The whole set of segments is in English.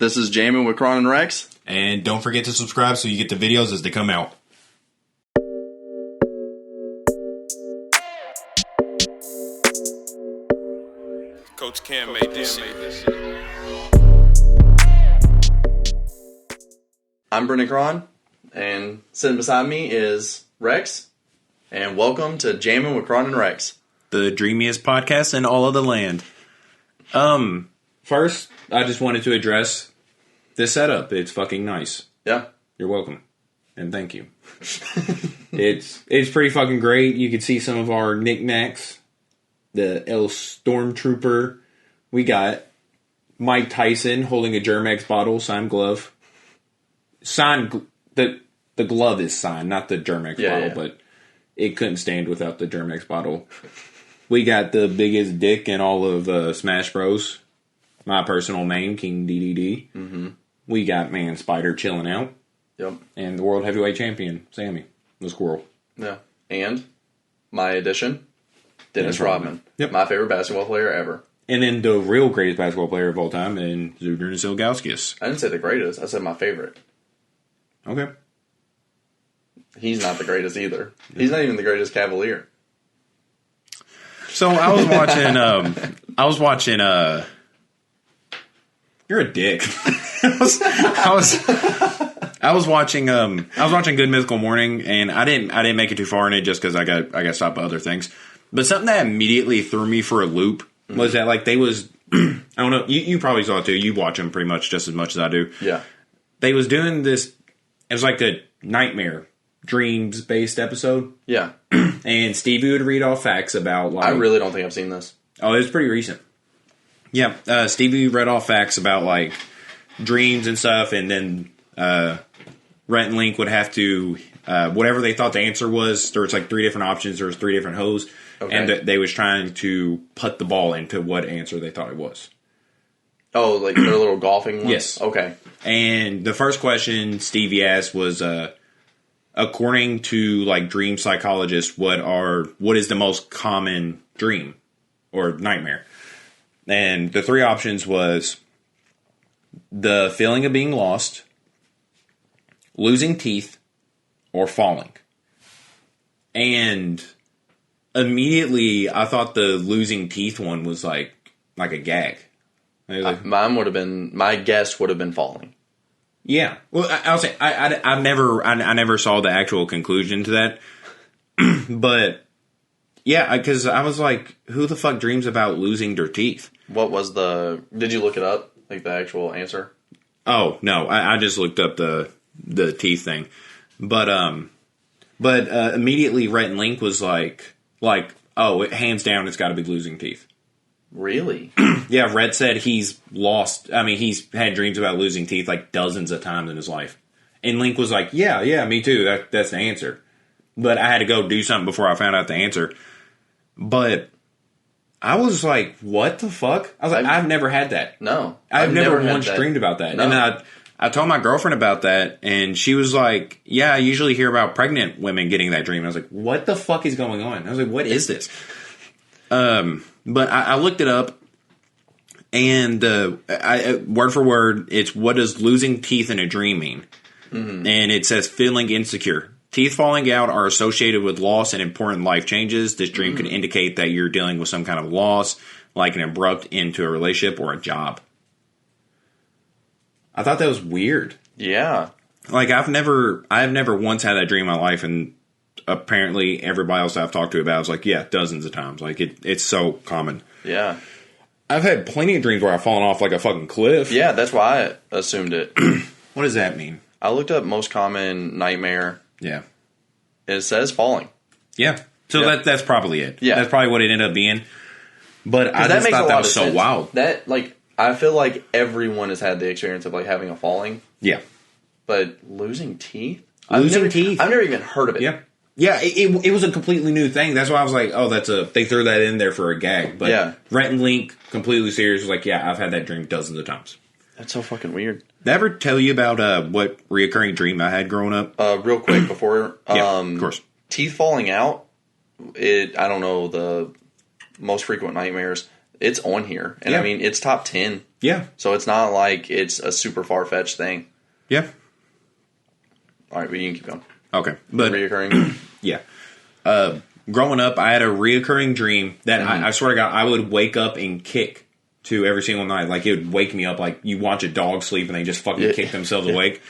This is Jammin with Kron Rex. And don't forget to subscribe so you get the videos as they come out. Coach Cam made this shit. I'm Brenden Kron, and sitting beside me is Rex. And welcome to Jammin with Kron and Rex, The dreamiest podcast in all of the land. First, I just wanted to address this setup. It's fucking nice. Yeah. You're welcome. And thank you. It's pretty fucking great. You can see some of our knickknacks. The El Stormtrooper. We got Mike Tyson holding a Germex bottle, signed glove. The glove is signed, not the Germex bottle, but it couldn't stand without the Germex bottle. We got the biggest dick in all of Smash Bros. My personal name, King DDD. Mm-hmm. We got Man Spider chilling out. Yep. And the World Heavyweight Champion, Sammy, the squirrel. Yeah. And my addition, Dennis Rodman. Yep. My favorite basketball player ever. And then the real greatest basketball player of all time, and Zydrunas Ilgauskas. I didn't say the greatest. I said my favorite. Okay. He's not the greatest either. He's not even the greatest Cavalier. So I was watching. You're a dick. I was watching Good Mythical Morning, and I didn't make it too far in it just because I got stopped by other things. But something that immediately threw me for a loop was that like they was I don't know, you probably saw it too. You watch them pretty much just as much as I do. Yeah. They was doing this. It was like a nightmare dreams based episode. Yeah. And Stevie would read off facts about like. I really don't think I've seen this. Oh, it was pretty recent. Yeah, Stevie read off facts about like dreams and stuff, and then Rent and Link would have to whatever they thought the answer was. There was like three different options. There was three different hoes, and they was trying to put the ball into what answer they thought it was. Oh, like their little golfing ones? Yes. Okay. And the first question Stevie asked was, according to like dream psychologists, what is the most common dream or nightmare? And the three options was the feeling of being lost, losing teeth, or falling. And immediately I thought the losing teeth one was like a gag. Mine would have been, my guess would have been falling. Yeah. Well, I'll say I never saw the actual conclusion to that. But yeah, because I was like, who the fuck dreams about losing their teeth? What was did you look it up? Like the actual answer? Oh, no. I just looked up the teeth thing. But immediately Rhett and Link was like, oh, hands down, it's got to be losing teeth. Really? Yeah, Rhett said he's he's had dreams about losing teeth like dozens of times in his life. And Link was like, yeah, me too. That's the answer. But I had to go do something before I found out the answer. But I was like, what the fuck? I was like, I've never had that. No. I've never once dreamed about that. No. And then I told my girlfriend about that, and she was like, yeah, I usually hear about pregnant women getting that dream. I was like, what the fuck is going on? I was like, what is this? But I looked it up, and word for word, it's what does losing teeth in a dream mean? Mm-hmm. And it says feeling insecure. Teeth falling out are associated with loss and important life changes. This dream could indicate that you're dealing with some kind of loss, like an abrupt end to a relationship or a job. I thought that was weird. Yeah. Like, I've never once had that dream in my life, and apparently everybody else I've talked to about is like, yeah, dozens of times. Like, it's so common. Yeah. I've had plenty of dreams where I've fallen off like a fucking cliff. Yeah, that's why I assumed it. What does that mean? I looked up most common nightmare. Yeah. It says falling. Yeah. So that's probably it. Yeah. That's probably what it ended up being. But I just thought that was so wild. That, like, I feel like everyone has had the experience of, like, having a falling. Yeah. But losing teeth? I've never even heard of it. Yeah. Yeah, it was a completely new thing. That's why I was like, oh, they threw that in there for a gag. But yeah. Rent and Link, completely serious, was like, yeah, I've had that dream dozens of times. That's so fucking weird. Did I ever tell you about what reoccurring dream I had growing up? Real quick before. Yeah, of course. Teeth falling out, I don't know, the most frequent nightmares. it's on here. And Yeah. I mean, it's top 10. Yeah. So it's not like it's a super far-fetched thing. Yeah. All right, but you can keep going. Okay. But Reoccurring. yeah. Growing up, I had a reoccurring dream that I swear to God, I would wake up and kick to every single night. Like, it would wake me up like you watch a dog sleep and they just fucking kick themselves awake.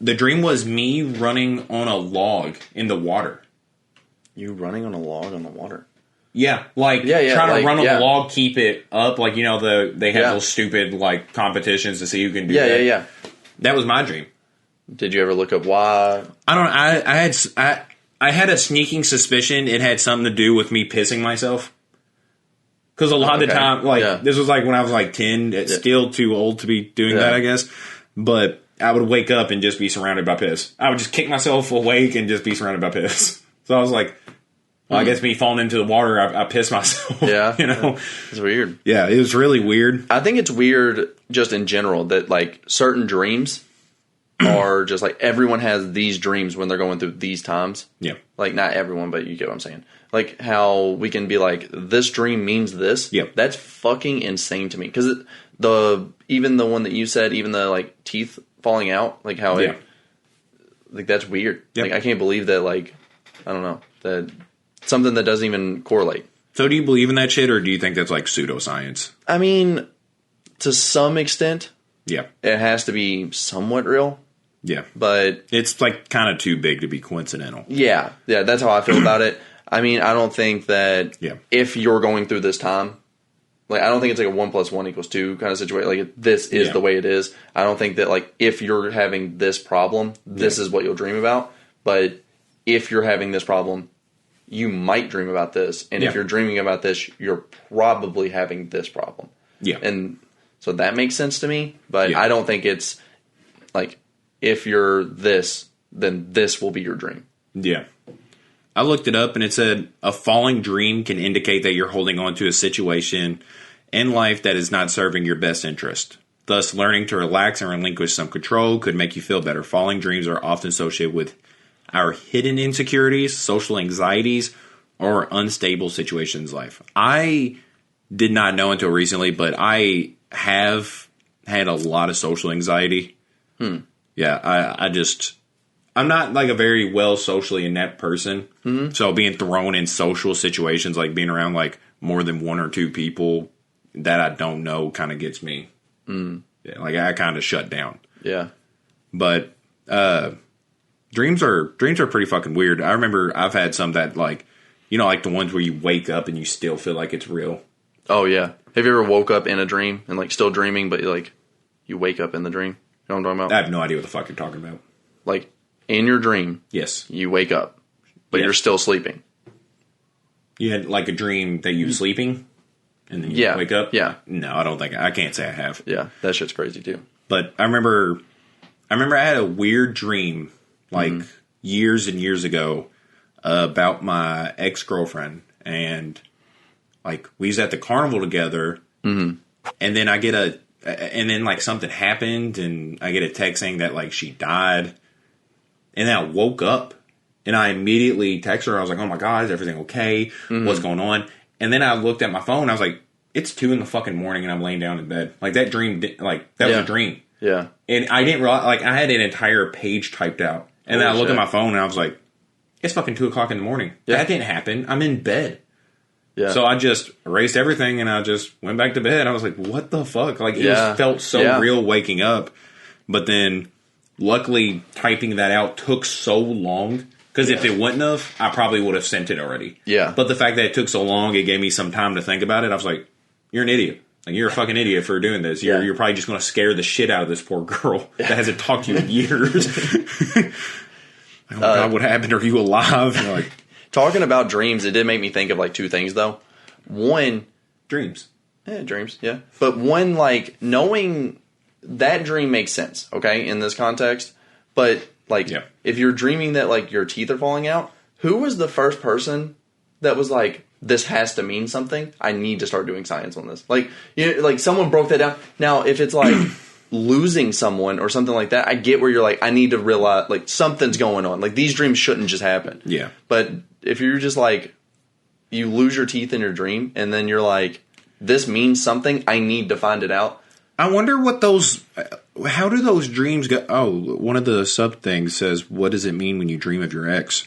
The dream was me running on a log in the water. You running on a log on the water? Yeah, like trying to run on the log, keep it up. Like, you know, they have those stupid like competitions to see who can do that. Yeah. That was my dream. Did you ever look up why? I don't know. I had a sneaking suspicion it had something to do with me pissing myself. Because a lot of the time, like, this was like when I was like 10. It's still too old to be doing that, I guess. But I would wake up and just be surrounded by piss. I would just kick myself awake and just be surrounded by piss. So I was like, well, I guess me falling into the water, I pissed myself. Yeah. You know? It's weird. Yeah, it was really weird. I think it's weird just in general that, like, certain dreams are just like everyone has these dreams when they're going through these times. Yeah. Like, not everyone, but you get what I'm saying. Like, how we can be like, this dream means this. Yep. That's fucking insane to me. Because even the one that you said, even the, like, teeth falling out, like, how it, like, that's weird. Yep. Like, I can't believe that, like, I don't know, that something that doesn't even correlate. So do you believe in that shit, or do you think that's like pseudoscience? I mean, to some extent, Yeah. it has to be somewhat real. Yeah. But It's like kind of too big to be coincidental. yeah, that's how I feel about it. I mean, I don't think that if you're going through this time, like, I don't think it's like a 1 + 1 = 2 kind of situation. Like, this is the way it is. I don't think that, like, if you're having this problem, this is what you'll dream about. But if you're having this problem, you might dream about this. And if you're dreaming about this, you're probably having this problem. Yeah. And so that makes sense to me. But I don't think it's like, if you're this, then this will be your dream. Yeah. I looked it up and it said a falling dream can indicate that you're holding on to a situation in life that is not serving your best interest. Thus, learning to relax and relinquish some control could make you feel better. Falling dreams are often associated with our hidden insecurities, social anxieties, or unstable situations in life. I did not know until recently, but I have had a lot of social anxiety. Yeah, I'm not like a very well socially inept person. So being thrown in social situations, like being around like more than 1 or 2 people that I don't know, kind of gets me. Yeah, like, I kind of shut down. Yeah. But dreams are pretty fucking weird. I remember I've had some that, like, you know, like the ones where you wake up and you still feel like it's real. Oh, yeah. Have you ever woke up in a dream and, like, still dreaming, but, like, you wake up in the dream? You know what I'm talking about? I have no idea what the fuck you're talking about. Like, in your dream, Yes. you wake up, but you're still sleeping. You had like a dream that you were sleeping and then you wake up? Yeah. No, I don't think I can't say I have. Yeah, that shit's crazy, too. But I remember I had a weird dream like years and years ago about my ex-girlfriend, and like we was at the carnival together, and then and then like something happened, and I get a text saying that like she died, and then I woke up and I immediately texted her. I was like, "Oh my God, is everything okay? What's going on?" And then I looked at my phone. I was like, "It's 2 a.m, and I'm laying down in bed." Like, that dream, like that was a dream. Yeah. And I didn't realize, like, I had an entire page typed out. And then I looked at my phone and I was like, it's fucking 2 o'clock in the morning. Yeah. That didn't happen. I'm in bed. Yeah. So I just erased everything and I just went back to bed. I was like, what the fuck? Like, it just felt so real waking up. But then, luckily, typing that out took so long. Because if it wouldn't have, I probably would have sent it already. Yeah. But the fact that it took so long, it gave me some time to think about it. I was like, you're an idiot. Like, you're a fucking idiot for doing this. You're probably just going to scare the shit out of this poor girl that hasn't talked to you in years. Oh, God, what happened? Are you alive? Like, talking about dreams, it did make me think of, like, 2 things, though. One... Dreams. Yeah, dreams, yeah. But one, like, knowing that dream makes sense, okay, in this context. But, like, if you're dreaming that, like, your teeth are falling out, who was the first person that was like, this has to mean something? I need to start doing science on this. Like, you know, like, someone broke that down. Now, if it's like losing someone or something like that, I get where you're like, I need to realize, like, something's going on. Like, these dreams shouldn't just happen. But if you're just like, you lose your teeth in your dream, and then you're like, this means something. I need to find it out. I wonder what those... How do those dreams go? Oh, one of the sub things says, what does it mean when you dream of your ex?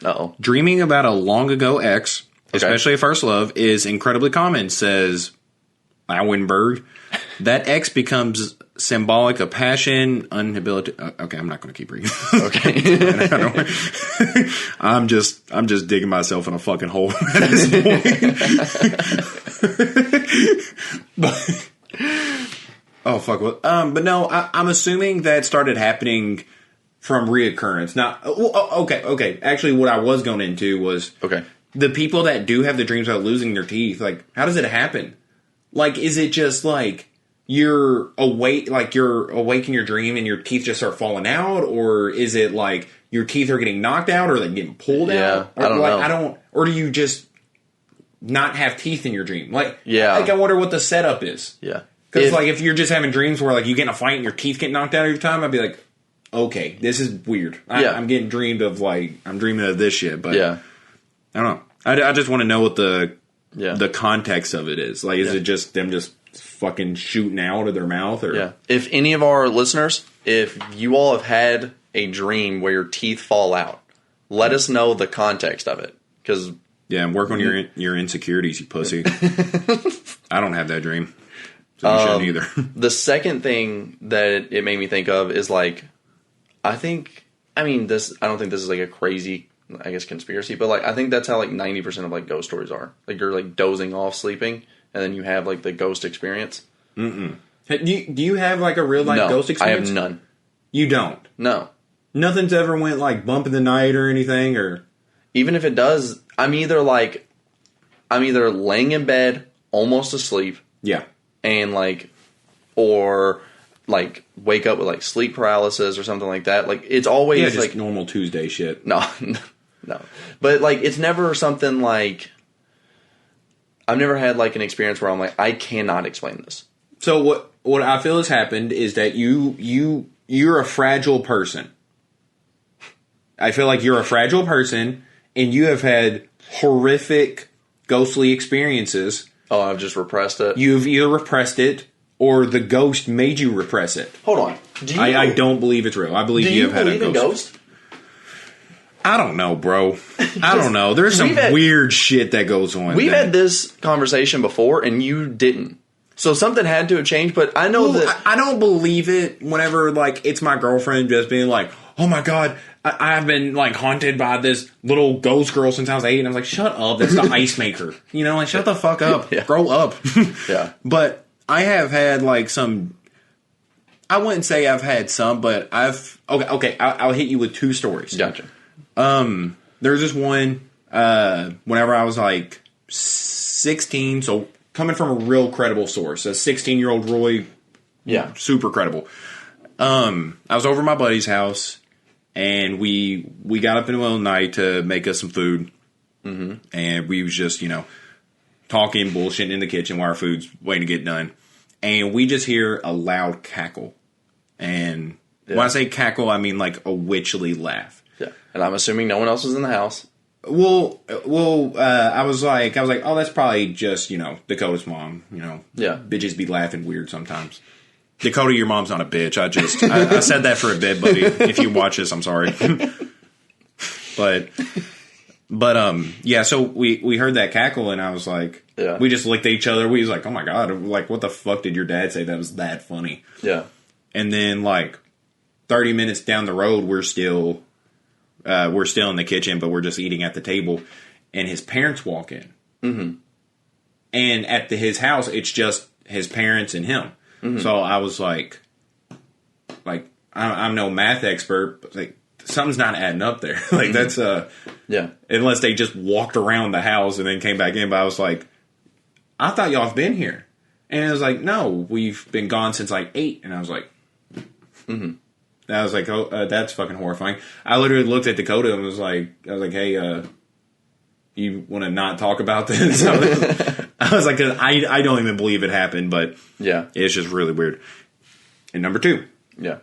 Uh-oh. Dreaming about a long ago ex, especially a first love, is incredibly common, says Lauenberg. That ex becomes symbolic of passion, inability. Okay, I'm not going to keep reading. Okay. I'm just digging myself in a fucking hole at this point. But, oh fuck! But no, I'm assuming that started happening from reoccurrence. Now, okay. Actually, what I was going into was the people that do have the dreams about losing their teeth. Like, how does it happen? Like, is it just like you're awake in your dream and your teeth just start falling out, or is it like your teeth are getting knocked out or like getting pulled out? Or, I don't know. Or do you just not have teeth in your dream? Like, I wonder what the setup is. Yeah. Because like if you're just having dreams where like you get in a fight and your teeth get knocked out every time, I'd be like, okay, this is weird. I'm getting dreamed of, like I'm dreaming of this shit. But I don't know. I just want to know what the context of it is. Like, is it just them just fucking shooting out of their mouth? Or if any of our listeners, if you all have had a dream where your teeth fall out, let us know the context of it. Because and work on your insecurities, you pussy. I don't have that dream. So you shouldn't either. The second thing that it made me think of is like, I don't think this is like a crazy, I guess, conspiracy, but like I think that's how like 90% of like ghost stories are. Like you're like dozing off, sleeping, and then you have like the ghost experience. Do you have like a real life ghost experience? I have none. You don't? No. Nothing's ever went like bump in the night or anything, or even if it does, I'm either laying in bed, almost asleep. Yeah. And like, or like wake up with like sleep paralysis or something like that. Like it's always just like normal Tuesday shit. No. But like it's never something like, I've never had like an experience where I'm like, I cannot explain this. So what I feel has happened is that you're a fragile person. I feel like you're a fragile person and you have had horrific ghostly experiences. Oh, I've just repressed it? You've either repressed it or the ghost made you repress it. Hold on. I don't believe it's real. I believe you have had a ghost. I don't know, bro. I don't know. There's some weird shit that goes on. We've had this conversation before and you didn't. So something had to have changed, but I know that... I don't believe it whenever, like, it's my girlfriend just being like, oh my god, I've been, like, haunted by this little ghost girl since I was 8. And I was like, shut up, that's the ice maker. You know, like, shut the fuck up. Grow up. But I have had, like, some... I wouldn't say I've had some, but I've... Okay, I'll hit you with 2 stories. Gotcha. There's this one, whenever I was, like, 16, so... coming from a real credible source, a 16-year-old Roy, super credible. I was over at my buddy's house, and we got up in the middle of the night to make us some food, and we was just, talking, bullshitting in the kitchen while our food's waiting to get done, and we just hear a loud cackle, and when I say cackle, I mean like a witchly laugh. Yeah, and I'm assuming no one else was in the house. Well, I was like, oh, that's probably just, Dakota's mom, Bitches be laughing weird sometimes. Dakota, your mom's not a bitch. I said that for a bit, buddy. If you watch this, I'm sorry. but, so we heard that cackle and I was like, we just looked at each other. We was like, oh my God, like, what the fuck did your dad say that was that funny? Yeah. And then like 30 minutes down the road, we're still in the kitchen, but we're just eating at the table, and his parents walk in. Mm-hmm. And at his house, it's just his parents and him. Mm-hmm. So I was like I'm no math expert, but like something's not adding up there. Like that's unless they just walked around the house and then came back in. But I was like, I thought y'all have been here, and it was like, no, we've been gone since like 8. And I was like, I was like, oh, that's fucking horrifying. I literally looked at Dakota and was like, hey, you want to not talk about this? I was like, I don't even believe it happened, but it's just really weird. And number 2. Yeah.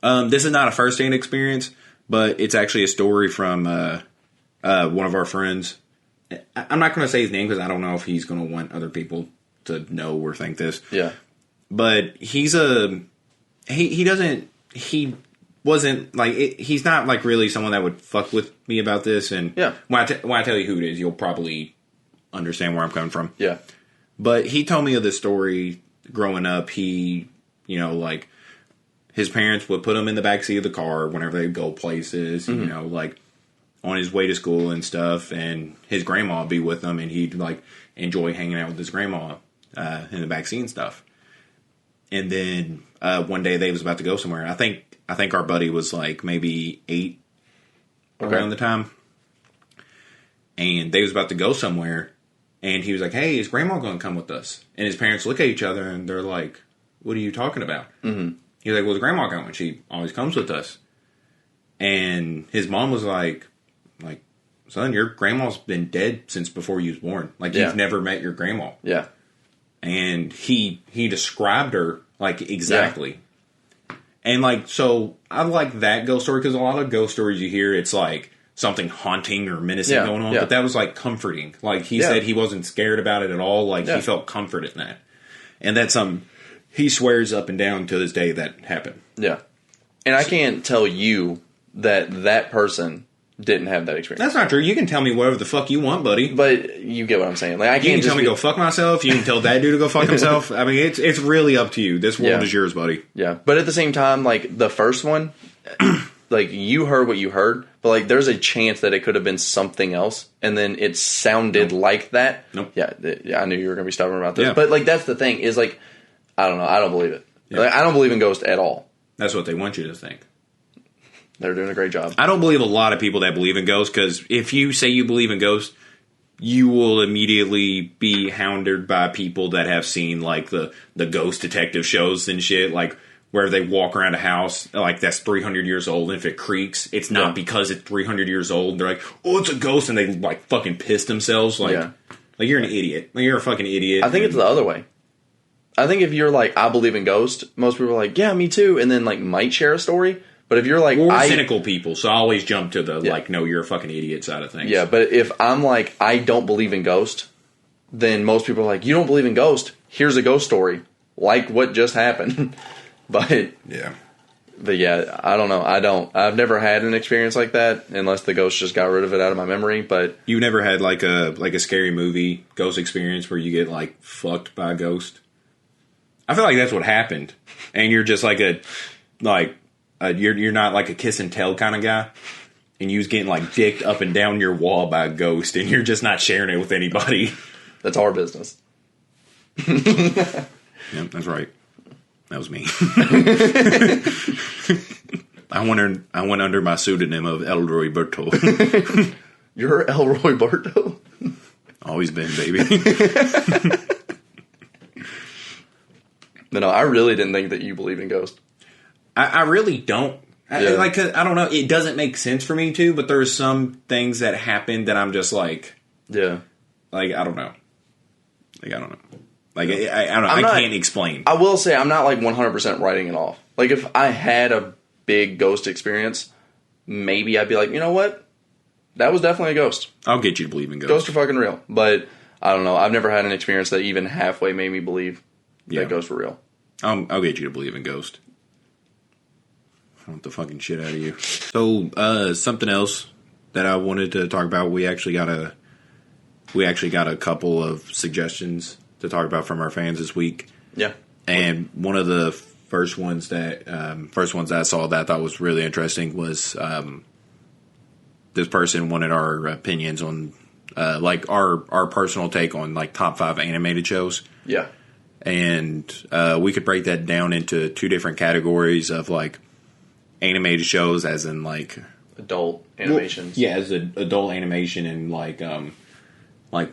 This is not a first-hand experience, but it's actually a story from one of our friends. I'm not going to say his name because I don't know if he's going to want other people to know or think this. Yeah. But he wasn't like he's not like really someone that would fuck with me about this. And when I tell you who it is, you'll probably understand where I'm coming from. Yeah. But he told me of this story growing up. He, like his parents would put him in the backseat of the car whenever they go places, like on his way to school and stuff. And his grandma would be with him, and he'd like enjoy hanging out with his grandma in the backseat and stuff. And then one day they was about to go somewhere. I think our buddy was like maybe 8 around the time. And they was about to go somewhere. And he was like, hey, is grandma going to come with us? And his parents look at each other and they're like, what are you talking about? Mm-hmm. He's like, well, is grandma coming? She always comes with us. And his mom was like, son, your grandma's been dead since before you was born. Like, you've never met your grandma. Yeah. And he described her, like, exactly. Yeah. And, like, so I like that ghost story because a lot of ghost stories you hear, it's like something haunting or menacing going on. Yeah. But that was, like, comforting. Like, he said he wasn't scared about it at all. Like, he felt comfort in that. And that's he swears up and down to this day that happened. Yeah. And I can't tell you that person didn't have that experience. That's not true. You can tell me whatever the fuck you want, buddy. But you get what I'm saying. Like, I can't tell me to go fuck myself. You can tell that dude to go fuck himself. I mean, it's really up to you. This world is yours, buddy. Yeah. But at the same time, like, the first one, like, you heard what you heard, but, like, there's a chance that it could have been something else, and then it sounded like that. Nope. Yeah, I knew you were going to be stubborn about this. Yeah. But, like, that's the thing, is, like, I don't know. I don't believe it. Yeah. Like, I don't believe in ghosts at all. That's what they want you to think. They're doing a great job. I don't believe a lot of people that believe in ghosts, because if you say you believe in ghosts, you will immediately be hounded by people that have seen, like, the ghost detective shows and shit, like, where they walk around a house, like, that's 300 years old, and if it creaks, it's not because it's 300 years old. They're like, oh, it's a ghost, and they, like, fucking piss themselves. Like, like, you're an idiot. Like, you're a fucking idiot. I think it's the other way. I think if you're like, I believe in ghosts, most people are like, yeah, me too, and then, like, might share a story. But if you're like... We're cynical people, so I always jump to the, like, no, you're a fucking idiot side of things. Yeah, but if I'm like, I don't believe in ghosts, then most people are like, you don't believe in ghosts? Here's a ghost story. Like what just happened. But yeah, I don't know. I've never had an experience like that, unless the ghost just got rid of it out of my memory, but... You never had, like a scary movie ghost experience where you get, like, fucked by a ghost? I feel like that's what happened. And you're just like you're not like a kiss and tell kind of guy, and you was getting like dicked up and down your wall by a ghost, and you're just not sharing it with anybody. That's our business. Yep, that's right. That was me. I went under my pseudonym of Elroy Berto. You're Elroy Berto? Always been, baby. No, I really didn't think that you believe in ghosts. I really don't. I don't know. It doesn't make sense for me to, but there's some things that happen that I'm just like... Yeah. Like, I don't know. Like, I don't know. Like, I don't know. I can't explain. I will say I'm not, like, 100% writing it off. Like, if I had a big ghost experience, maybe I'd be like, you know what? That was definitely a ghost. I'll get you to believe in ghosts. Ghosts are fucking real. But, I don't know. I've never had an experience that even halfway made me believe that ghosts were real. I'll get you to believe in ghosts. I want the fucking shit out of you. So, something else that I wanted to talk about. We actually got a couple of suggestions to talk about from our fans this week. Yeah. And one of the first ones that I saw that I thought was really interesting was this person wanted our opinions on like our personal take on like top 5 animated shows. Yeah. And we could break that down into 2 different categories of like animated shows, as in like adult animations. Well, yeah, as an adult animation, and like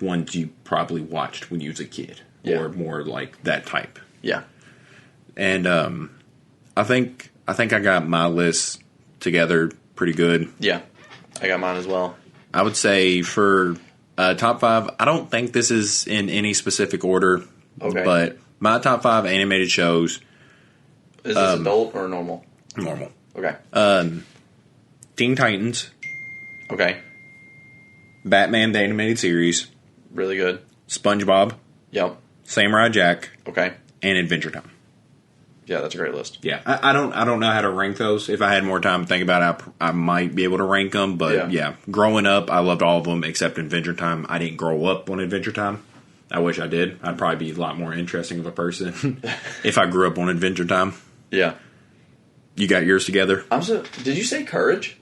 ones you probably watched when you was a kid, or more like that type. Yeah. And I think I got my list together pretty good. Yeah, I got mine as well. I would say for top 5, I don't think this is in any specific order. Okay. But my top 5 animated shows. Is this adult or normal? Normal. Okay. Teen Titans. Okay. Batman the Animated Series. Really good. SpongeBob. Yep. Samurai Jack, Okay. and Adventure Time. Yeah, that's a great list. Yeah, I don't know how to rank those. If I had more time to think about it, I might be able to rank them. But yeah, growing up, I loved all of them except Adventure Time. I didn't grow up on Adventure Time. I wish I did. I'd probably be a lot more interesting of a person if I grew up on Adventure Time. Yeah. You got yours together? Did you say Courage?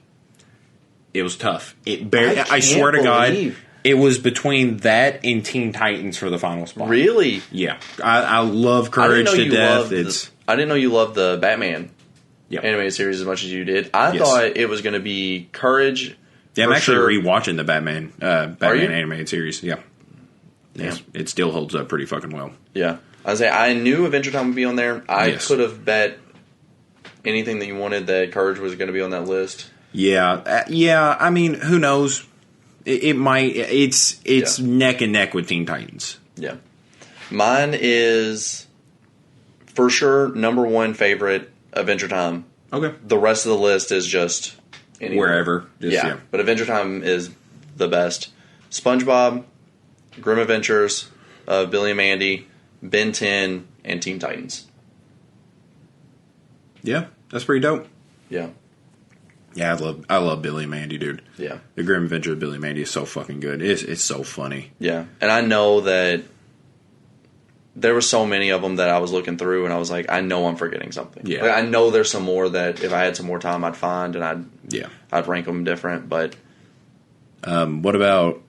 It was tough. I swear to God, it was between that and Teen Titans for the final spot. Really? Yeah. I love Courage to death. I didn't know you loved the Batman Yep. animated series as much as you did. I thought it was going to be Courage. Yeah, I'm actually rewatching the Batman animated series. Yeah. Yeah. It still holds up pretty fucking well. Yeah. I knew Adventure Time would be on there. I could have bet anything that you wanted that Courage was going to be on that list. Yeah. I mean, who knows? It might. It's neck and neck with Teen Titans. Yeah. Mine is, for sure, number one favorite, Adventure Time. Okay. The rest of the list is just anywhere. Wherever. Yeah. But Adventure Time is the best. SpongeBob, Grim Adventures, Billy and Mandy, Ben 10, and Teen Titans. Yeah, that's pretty dope. Yeah. Yeah, I love Billy and Mandy, dude. Yeah. The Grim Adventure of Billy and Mandy is so fucking good. It's so funny. Yeah. And I know that there were so many of them that I was looking through, and I was like, I know I'm forgetting something. Yeah. Like, I know there's some more that if I had some more time, I'd find, and I'd rank them different. But what about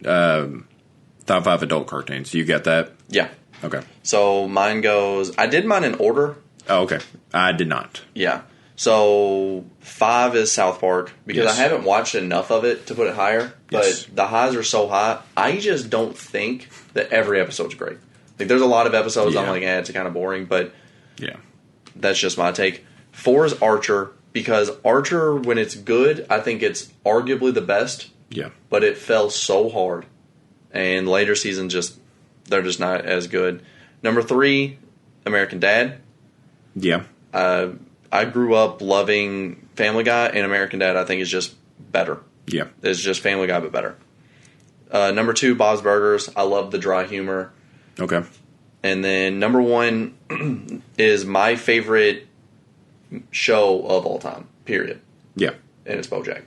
top 5 adult cartoons? You got that? Yeah. Okay. So mine goes. I did mine in order. Oh, okay. I did not. Yeah. So 5 is South Park because I haven't watched enough of it to put it higher. But the highs are so high. I just don't think that every episode's great. Like, there's a lot of episodes I'm like, it's kind of boring, but that's just my take. 4 is Archer, because Archer, when it's good, I think it's arguably the best. Yeah. But it fell so hard. And later seasons they're just not as good. Number 3, American Dad. Yeah. I grew up loving Family Guy, and American Dad I think is just better. Yeah. It's just Family Guy, but better. Number 2, Bob's Burgers. I love the dry humor. Okay. And then number 1 is my favorite show of all time, period. Yeah. And it's BoJack.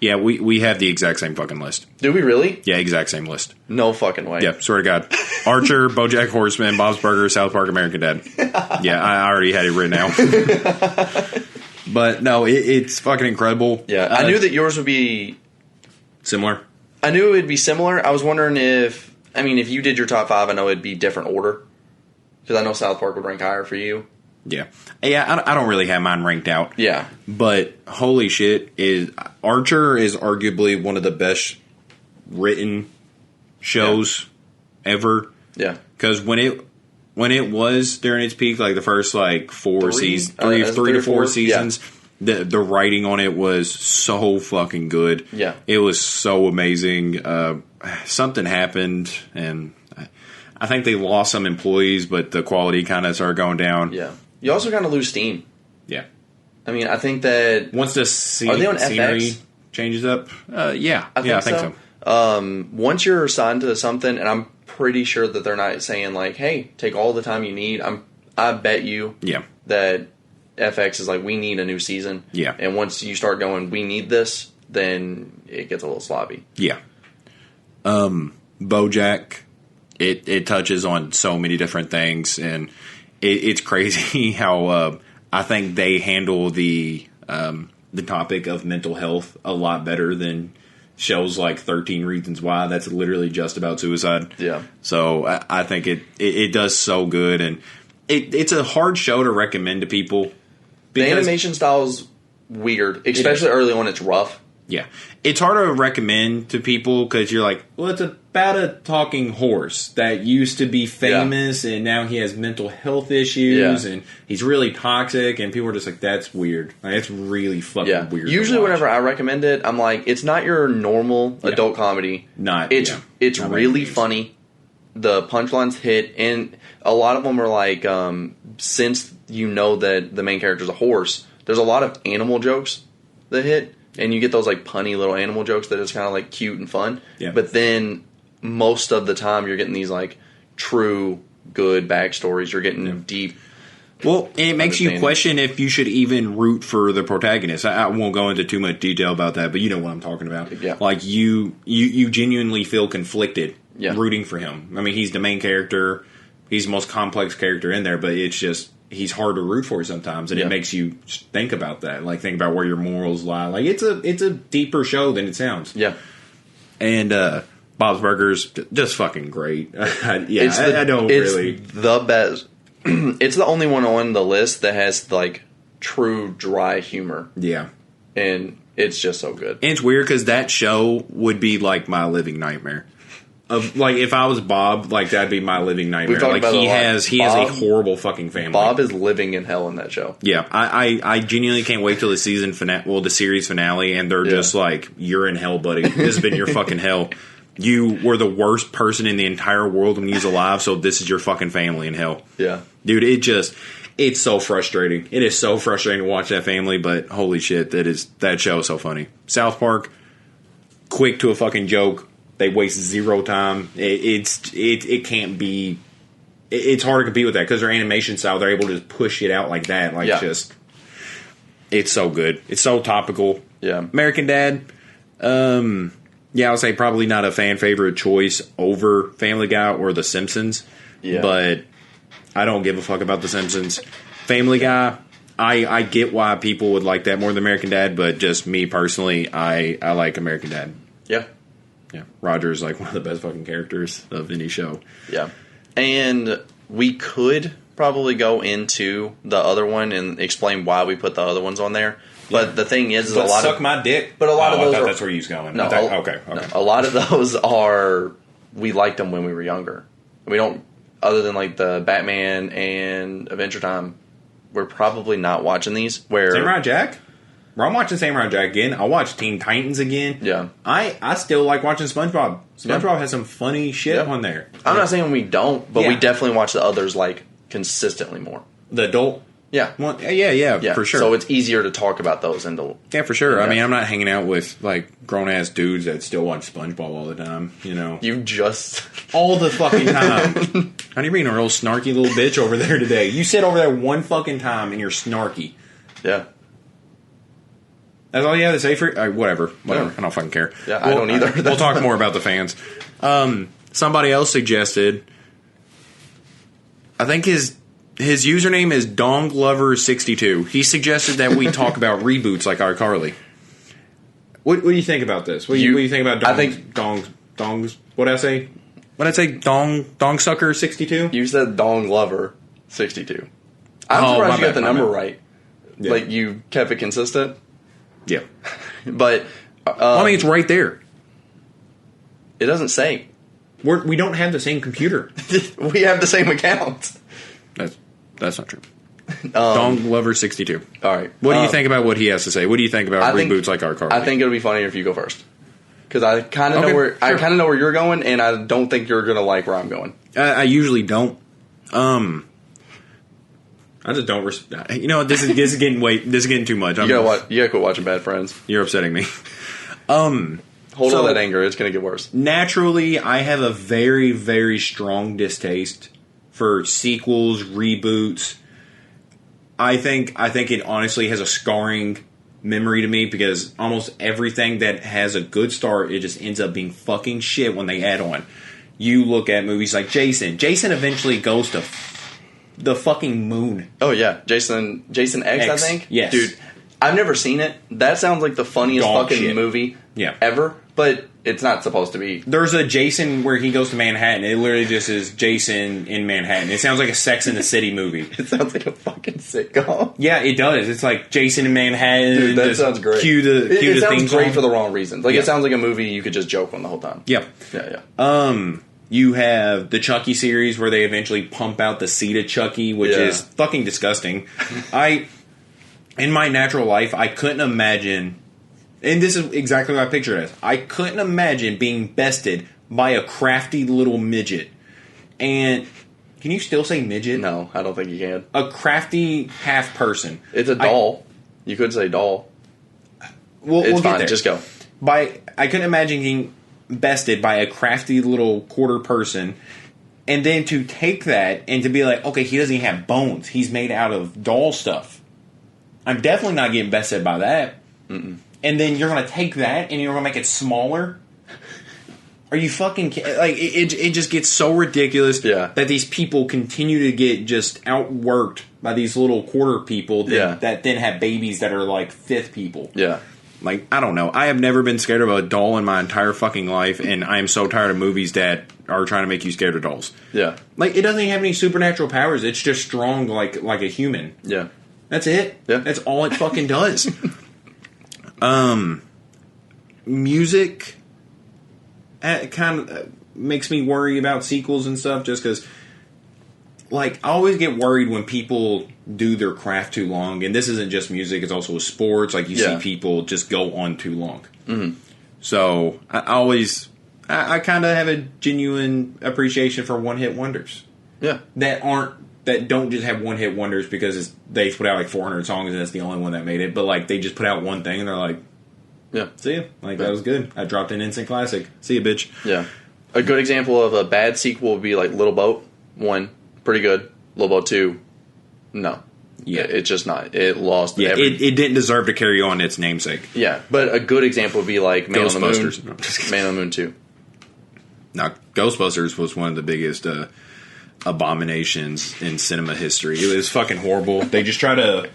Yeah, we have the exact same fucking list. Do we really? Yeah, exact same list. No fucking way. Yeah, swear to God. Archer, BoJack Horseman, Bob's Burgers, South Park, American Dad. Yeah, I already had it written out. But no, it's fucking incredible. Yeah, I knew that yours would be similar. I knew it would be similar. I was wondering if you did your top 5, I know it'd be different order. Because I know South Park would rank higher for you. Yeah. Yeah, I don't really have mine ranked out. Yeah. But holy shit, Archer is arguably one of the best written shows ever. Yeah. Because when it was during its peak, like the first like 4 seasons, 3 to 4 seasons, the writing on it was so fucking good. Yeah. It was so amazing. Something happened, and I think they lost some employees, but the quality kind of started going down. Yeah. You also kind of lose steam. Yeah. I mean, I think that once the scenery changes up, I think so. Once you're assigned to something, and I'm pretty sure that they're not saying like, "Hey, take all the time you need." I bet you, that FX is like, "We need a new season." Yeah. And once you start going, "We need this," then it gets a little sloppy. Yeah. BoJack, it touches on so many different things, and it's crazy how I think they handle the topic of mental health a lot better than shows like 13 Reasons Why. That's literally just about suicide. Yeah. So I think it does so good, and it's a hard show to recommend to people. The animation style's weird, especially early on. It's rough. Yeah. It's hard to recommend to people because you're like, well, it's about a talking horse that used to be famous and now he has mental health issues and he's really toxic, and people are just like, that's weird. Like, it's really fucking weird. Usually whenever I recommend it, I'm like, it's not your normal adult comedy. It's really funny. The punchlines hit, and a lot of them are like, since you know that the main character's a horse, there's a lot of animal jokes that hit. And you get those like punny little animal jokes that is kind of like cute and fun. Yeah. But then most of the time you're getting these like true good backstories. You're getting deep. Well, it makes you question if you should even root for the protagonist. I won't go into too much detail about that, but you know what I'm talking about. Yeah. Like, you genuinely feel conflicted rooting for him. I mean, he's the main character. He's the most complex character in there, but it's just, he's hard to root for sometimes, and it makes you think about that. Like, think about where your morals lie. Like, it's a deeper show than it sounds. Yeah. And Bob's Burgers, just fucking great. I don't it's really... the best. It's the only one on the list that has, like, true dry humor. Yeah. And it's just so good. And it's weird because that show would be, like, my living nightmare. Of, like, if I was Bob, like, that'd be my living nightmare. Like, he has a horrible fucking family. Bob is living in hell in that show. Yeah. I genuinely can't wait till the season finale, the series finale, and they're just like, you're in hell, buddy. This has been your fucking hell. You were the worst person in the entire world when he was alive, so this is your fucking family in hell. Yeah. Dude, it's so frustrating. It is so frustrating to watch that family, but holy shit, that show is so funny. South Park, quick to a fucking joke. They waste zero time. It can't be... It's hard to compete with that because their animation style, they're able to just push it out like that. Like, just... It's so good. It's so topical. Yeah. American Dad... yeah, I would say probably not a fan favorite choice over Family Guy or The Simpsons. Yeah. But I don't give a fuck about The Simpsons. Family Guy, I get why people would like that more than American Dad, but just me personally, I like American Dad. Yeah. Yeah. Roger's like one of the best fucking characters of any show. Yeah. And we could probably go into the other one and explain why we put the other ones on there. But the thing is a lot suck of my dick. But a lot of those I thought that's where he's going. No, okay. No, a lot of those are we liked them when we were younger. We don't, other than like the Batman and Adventure Time. We're probably not watching these. Where Samurai Jack? Well, I'm watching Samurai Jack again. I watch Teen Titans again. Yeah, I still like watching SpongeBob. SpongeBob has some funny shit on there. I'm not saying we don't, but we definitely watch the others like consistently more. The adult. Yeah. Well, yeah, for sure. So it's easier to talk about those Yeah, for sure. I mean, I'm not hanging out with, like, grown-ass dudes that still watch SpongeBob all the time, you know. You just... all the fucking time. How do you being a real snarky little bitch over there today? You sit over there one fucking time and you're snarky. Yeah. That's all you have to say for... whatever. Yeah. I don't fucking care. Yeah, I don't either. We'll talk more about the fans. Somebody else suggested... I think his username is DongLover62. He suggested that we talk about reboots like iCarly. What do you think about this? What do you think about dongs? What did I say? What did I say? Dong Sucker 62? You said Dong Lover 62. I'm surprised you got the number right. Yeah. Like, you kept it consistent? Yeah. But... I mean, it's right there. It doesn't say. We don't have the same computer. We have the same account. That's not true. Dong Lover 62. All right. What do you think about what he has to say? What do you think about reboots like iCarly? I think it'll be funnier if you go first. Because I kind of know where I kind of know where you're going, and I don't think you're going to like where I'm going. I usually don't. I just don't. You know, this is getting too much. You gotta quit watching Bad Friends. You're upsetting me. Hold on that anger. It's going to get worse. Naturally, I have a very, very strong distaste for sequels, reboots. I think it honestly has a scarring memory to me because almost everything that has a good start, it just ends up being fucking shit when they add on. You look at movies like Jason. Jason eventually goes to the fucking moon. Oh yeah, Jason X, I think. Yes, dude. I've never seen it. That sounds like the funniest fucking movie ever, but it's not supposed to be. There's a Jason where he goes to Manhattan. It literally just is Jason in Manhattan. It sounds like a Sex and the City movie. It sounds like a fucking sitcom. Yeah, it does. It's like Jason in Manhattan. Dude, that sounds great. It sounds great for the wrong reasons. Like, it sounds like a movie you could just joke on the whole time. Yep. Yeah. You have the Chucky series where they eventually pump out the seed of Chucky, which is fucking disgusting. In my natural life, I couldn't imagine, and this is exactly what I picture it as, I couldn't imagine being bested by a crafty little midget. And can you still say midget? No, I don't think you can. A crafty half person. It's a doll. You could say doll. We'll get fine. There. Just go. I couldn't imagine being bested by a crafty little quarter person. And then to take that and to be like, okay, he doesn't even have bones. He's made out of doll stuff. I'm definitely not getting bested by that. Mm-mm. And then you're going to take that and you're going to make it smaller? Are you fucking like it just gets so ridiculous that these people continue to get just outworked by these little quarter people that then have babies that are like fifth people. Yeah. Like, I don't know. I have never been scared of a doll in my entire fucking life, and I am so tired of movies that are trying to make you scared of dolls. Yeah. Like, it doesn't even have any supernatural powers. It's just strong like a human. Yeah. That's it. Yeah. That's all it fucking does. Music kind of makes me worry about sequels and stuff just because, like, I always get worried when people do their craft too long. And this isn't just music, it's also sports. Like, you see people just go on too long. Mm-hmm. So, I kind of have a genuine appreciation for one-hit wonders. Yeah. That don't just have one-hit wonders because they put out like 400 songs and that's the only one that made it. But, like, they just put out one thing and they're like, yeah, see ya. Like, that was good. I dropped an instant classic. See ya, bitch. Yeah. A good example of a bad sequel would be like Little Boat 1. Pretty good. Little Boat 2. No. Yeah. It's just not. It lost. Yeah, it didn't deserve to carry on its namesake. Yeah. But a good example would be like Man on the Moon. Man on the Moon 2. Now, Ghostbusters was one of the biggest abominations in cinema history. It was fucking horrible. They just try to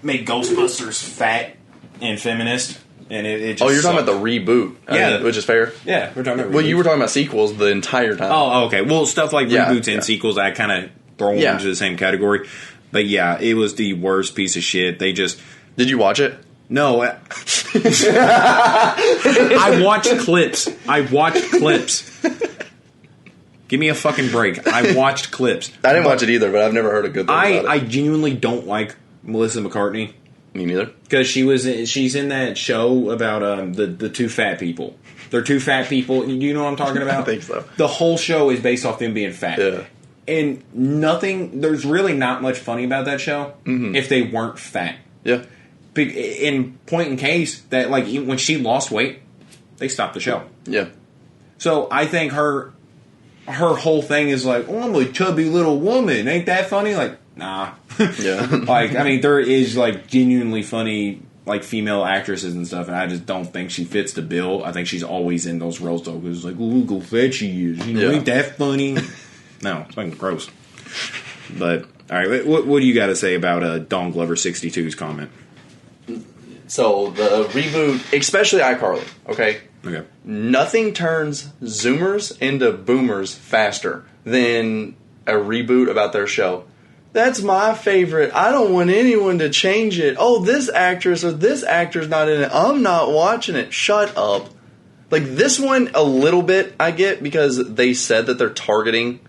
make Ghostbusters fat and feminist. And it just you're talking about the reboot. Yeah. Which is fair. Yeah, we're talking about reboots. Well, you were talking about sequels the entire time. Oh, okay. Well, stuff like reboots and sequels, I kind of throw them into the same category. But yeah, it was the worst piece of shit. They just... Did you watch it? No. I watched clips. Give me a fucking break. I watched clips. I didn't watch it either, but I've never heard a good thing about it. I genuinely don't like Melissa McCartney. Me neither. Because she's in that show about the two fat people. They're two fat people. Do you know what I'm talking about? I think so. The whole show is based off them being fat. Yeah. And there's really not much funny about that show if they weren't fat. Yeah. In point in case that, like, when she lost weight, they stopped the show. Yeah. So I think her whole thing is like, oh, I'm a chubby little woman. Ain't that funny? Like, nah. Yeah. Like, I mean, there is, like, genuinely funny, like, female actresses and stuff, and I just don't think she fits the bill. I think she's always in those roles, though, because it's like, look how fat she is. You know, ain't that funny? No, it's fucking gross. But, all right, what do you got to say about Don Glover 62's comment? So, the reboot, especially iCarly, okay? Okay. Nothing turns Zoomers into Boomers faster than a reboot about their show. That's my favorite. I don't want anyone to change it. Oh, this actress or this actor's not in it. I'm not watching it. Shut up. Like, this one, a little bit I get because they said that they're targeting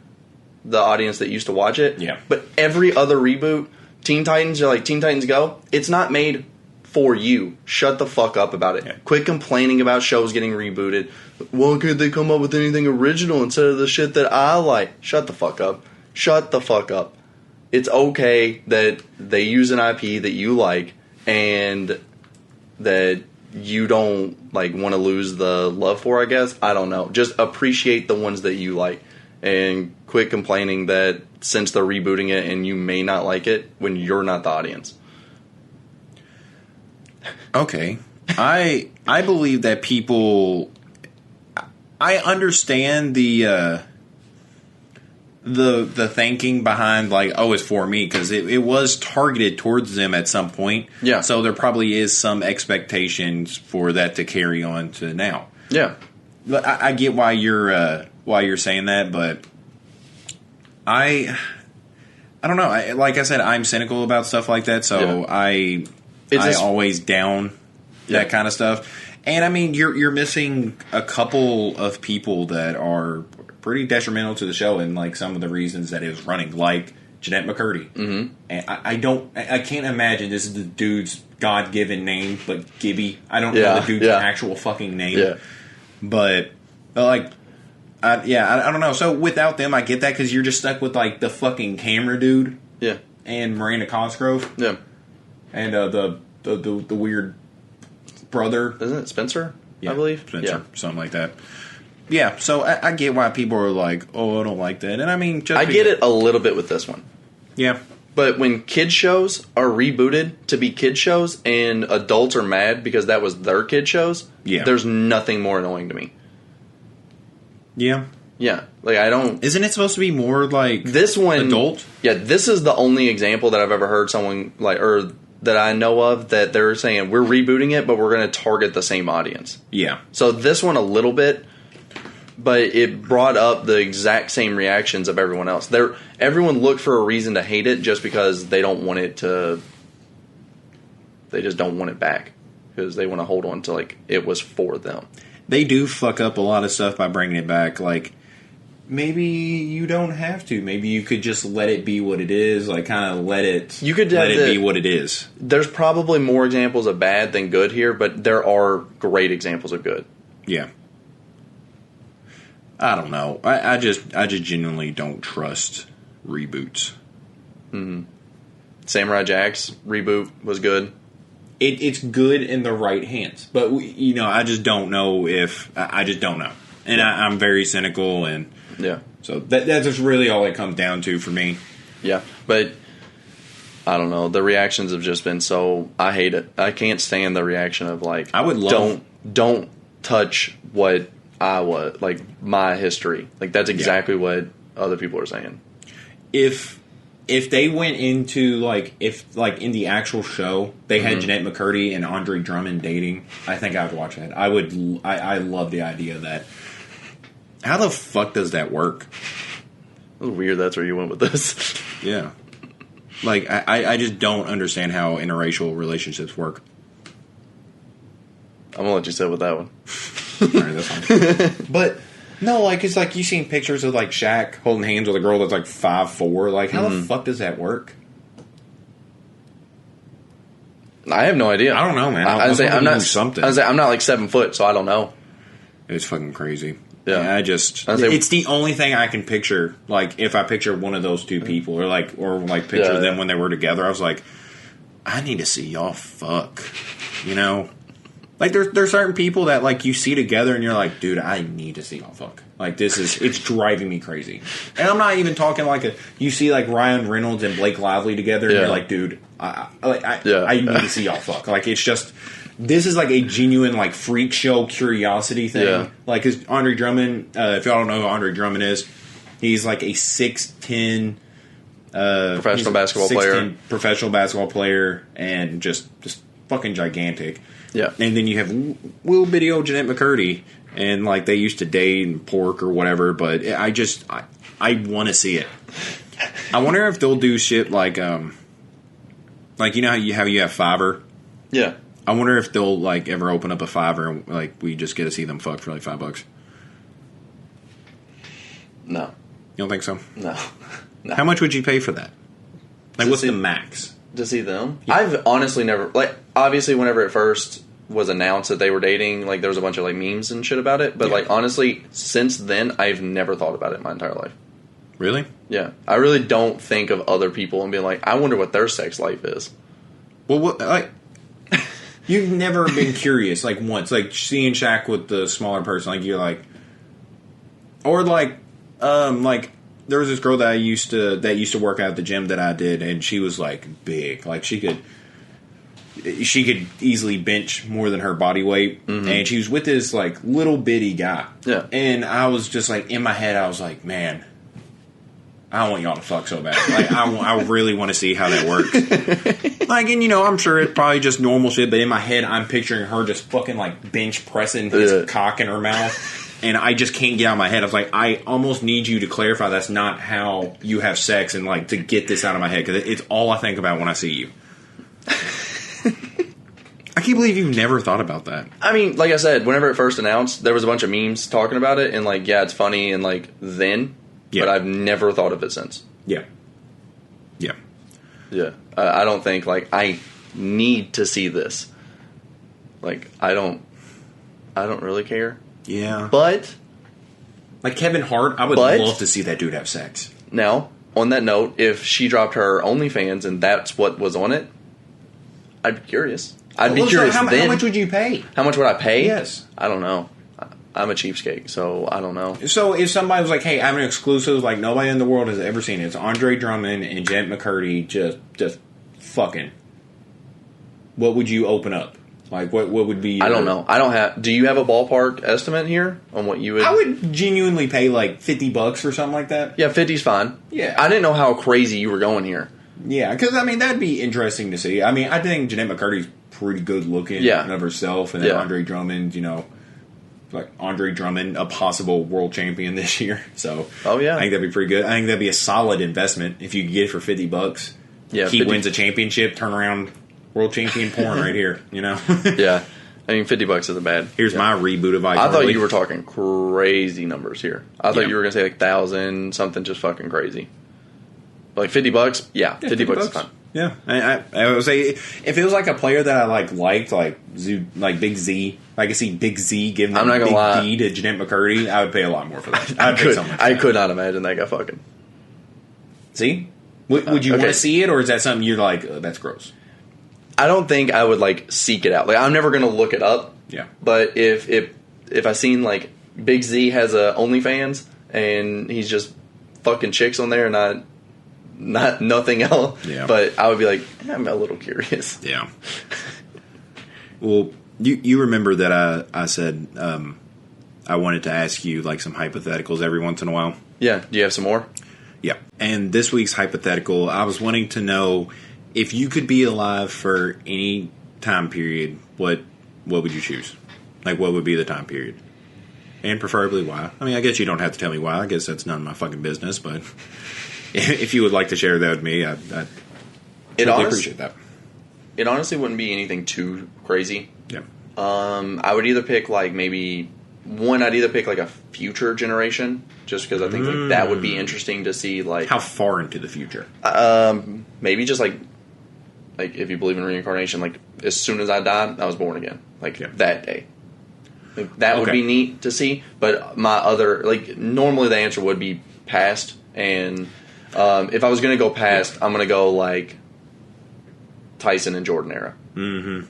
the audience that used to watch it. Yeah. But every other reboot, Teen Titans, or like Teen Titans Go, it's not made for you. Shut the fuck up about it. Yeah. Quit complaining about shows getting rebooted. Why can't they come up with anything original instead of the shit that I like? Shut the fuck up. Shut the fuck up. It's okay that they use an IP that you like and that you don't, like, want to lose the love for, I guess. I don't know. Just appreciate the ones that you like and quit complaining that since they're rebooting it and you may not like it when you're not the audience. Okay. I believe that people... I understand the thinking behind, like, oh, it's for me, because it was targeted towards them at some point. Yeah. So there probably is some expectations for that to carry on to now. Yeah. But I get why you're saying that, but I don't know. Like I said, I'm cynical about stuff like that, so I always down that kind of stuff. And I mean, you're missing a couple of people that are pretty detrimental to the show and, like, some of the reasons that it was running, like Jeanette McCurdy. Mm-hmm. And I can't imagine this is the dude's God-given name, but Gibby. I don't know the dude's actual fucking name. Yeah. But, like, I don't know. So without them, I get that because you're just stuck with, like, the fucking camera dude. Yeah. And Miranda Cosgrove. Yeah. And the weird brother. Isn't it Spencer? Yeah, I believe. Spencer. Yeah. Something like that. Yeah, so I get why people are like, oh, I don't like that. And I mean, I get it a little bit with this one. Yeah. But when kid shows are rebooted to be kid shows and adults are mad because that was their kid shows, there's nothing more annoying to me. Yeah. Yeah. Like, I don't... Isn't it supposed to be more, like, this one, adult? Yeah, this is the only example that I've ever heard someone, like, or that I know of, that they're saying, we're rebooting it, but we're going to target the same audience. Yeah. So this one a little bit... But it brought up the exact same reactions of everyone else. Everyone looked for a reason to hate it just because they don't want it to... They just don't want it back. Because they want to hold on to, like, it was for them. They do fuck up a lot of stuff by bringing it back. Like, maybe you don't have to. Maybe you could just let it be what it is. Like, kind of let it be what it is. There's probably more examples of bad than good here, but there are great examples of good. Yeah. I don't know. I just genuinely don't trust reboots. Mm-hmm. Samurai Jack's reboot was good. It's good in the right hands, but I just don't know if I just don't know, and I'm very cynical, and so that's just really all it comes down to for me. Yeah, but I don't know. The reactions have just been so. I hate it. I can't stand the reaction of like I would love don't touch what. I was like my history. Like that's exactly what other people are saying. If they went into like in the actual show they had Jeanette McCurdy and Andre Drummond dating, I think I would watch that. I love the idea of that. How the fuck does that work? It was weird. That's where you went with this. Yeah. Like I just don't understand how interracial relationships work. I'm gonna let you sit with that one. Alright, that's fine. But no, like it's like you seen pictures of like Shaq holding hands with a girl that's like 5'4". Like how the fuck does that work? I have no idea. I don't know, man. I'm not like 7 foot, so I don't know. It's fucking crazy. Yeah, it's the only thing I can picture. Like if I picture one of those two people, or picture them when they were together, I was like, I need to see y'all fuck. You know. Like, there's certain people that, like, you see together and you're like, dude, I need to see y'all fuck. Like, it's driving me crazy. And I'm not even talking like you see, like, Ryan Reynolds and Blake Lively together and you're like, dude, I need to see y'all fuck. Like, it's just, this is like a genuine, like, freak show curiosity thing. Yeah. Like, cause Andre Drummond, if y'all don't know who Andre Drummond is, he's like a 6'10", professional basketball player and just fucking gigantic. Yeah, and then you have little bitty old Jeanette McCurdy, and like they used to date and pork or whatever. But I want to see it. I wonder if they'll do shit like you know how you have Fiverr. Yeah, I wonder if they'll like ever open up a Fiverr and like we just get to see them fuck for like $5. No, you don't think so? No. How much would you pay for that? Like, what's the max? To see them? Yeah. I've honestly never... Like, obviously, whenever it first was announced that they were dating, like, there was a bunch of, like, memes and shit about it. But, like, honestly, since then, I've never thought about it in my entire life. Really? Yeah. I really don't think of other people and being like, I wonder what their sex life is. Well, what... Like... You've never been curious, like, once. Like, seeing Shaq with the smaller person, like, you're like... Or, like... There was this girl that used to work out at the gym that I did, and she was like big, like she could easily bench more than her body weight, and she was with this like little bitty guy. Yeah, and I was just like in my head, I was like, man, I want y'all to fuck so bad. Like I really want to see how that works. Like, and I'm sure it's probably just normal shit, but in my head, I'm picturing her just fucking like bench pressing his cock in her mouth. And I just can't get out of my head. I was like, I almost need you to clarify that's not how you have sex, and like to get this out of my head, because it's all I think about when I see you. I can't believe you've never thought about that. I mean, like I said, whenever it first announced, there was a bunch of memes talking about it, and like, yeah, it's funny, and like then, but I've never thought of it since. Yeah. I don't think like I need to see this. Like I don't really care. Yeah. But like Kevin Hart, I would love to see that dude have sex. Now, on that note, if she dropped her OnlyFans and that's what was on it, I'd be curious. I'd be curious then. How much would you pay? How much would I pay? Yes. I don't know. I'm a cheapskate, so I don't know. So if somebody was like, "Hey, I have an exclusive like nobody in the world has ever seen it. It's Andre Drummond and Jet McCurdy just fucking," what would you open up? Like, what would be? I don't know. I don't have. Do you have a ballpark estimate here on what you would? I would genuinely pay like $50 for something like that. Yeah, 50's fine. Yeah, I didn't know how crazy you were going here. Yeah, because I mean that'd be interesting to see. I mean, I think Jeanette McCurdy's pretty good looking of herself, and then Andre Drummond, like Andre Drummond, a possible world champion this year. So, I think that'd be pretty good. I think that'd be a solid investment if you could get it for $50. Yeah, he wins a championship, turn around. World champion porn right here, Yeah. I mean, $50 isn't bad. Here's my reboot of iCarly. I thought you were talking crazy numbers here. I thought you were going to say like 1,000, something just fucking crazy. But like $50? Yeah, $50 is fine. Yeah. I would say if it was like a player that I liked, like Big Z, I could see Big Z giving Big D to Jeanette McCurdy, I would pay a lot more for that. I could not imagine that guy fucking. See? Would you want to see it, or is that something you're like, that's gross? I don't think I would like seek it out. Like I'm never gonna look it up. Yeah. But if I seen like Big Z has a OnlyFans and he's just fucking chicks on there and not nothing else. Yeah. But I would be like, I'm a little curious. Yeah. Well, you remember that I said I wanted to ask you like some hypotheticals every once in a while. Yeah. Do you have some more? Yeah. And this week's hypothetical, I was wanting to know. If you could be alive for any time period, what would you choose? Like, what would be the time period? And preferably why? I mean, I guess you don't have to tell me why. I guess that's none of my fucking business. But if you would like to share that with me, I'd really appreciate that. It honestly wouldn't be anything too crazy. Yeah. I would either pick like I'd either pick like a future generation, just because I think like that would be interesting to see. Like how far into the future? Maybe just like if you believe in reincarnation, like as soon as I die, I was born again. Like that day. Like, that would be neat to see. But my other normally the answer would be past. And if I was going to go past, I'm going to go like Tyson and Jordan era. Mm-hmm.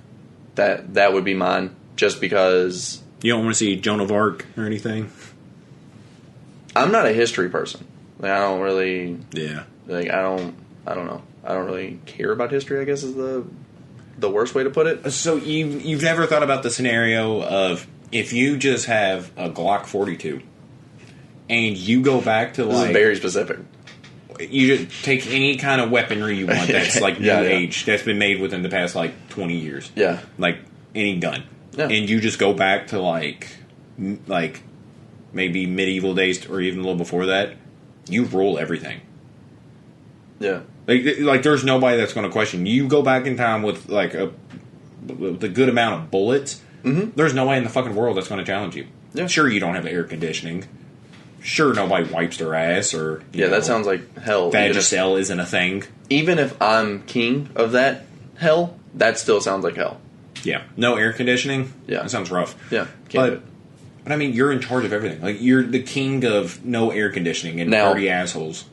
That would be mine, just because. You don't want to see Joan of Arc or anything? I'm not a history person. Like, I don't really. Yeah. Like I don't know. I don't really care about history, I guess is the worst way to put it. So you've never thought about the scenario of if you just have a Glock 42 and you go back to this is very specific. You just take any kind of weaponry you want that's like new age, that's been made within the past like 20 years. Yeah. Like any gun. Yeah. And you just go back to like maybe medieval days or even a little before that. You rule everything. Yeah. Like there's nobody that's going to question. You go back in time with like a good amount of bullets. Mm-hmm. There's no way in the fucking world that's going to challenge you. Yeah. Sure, you don't have air conditioning. Sure, nobody wipes their ass or that sounds like hell. Vagisil isn't a thing. Even if I'm king of that hell, that still sounds like hell. Yeah, no air conditioning. Yeah, that sounds rough. Yeah, but I mean, you're in charge of everything. Like you're the king of no air conditioning and dirty assholes.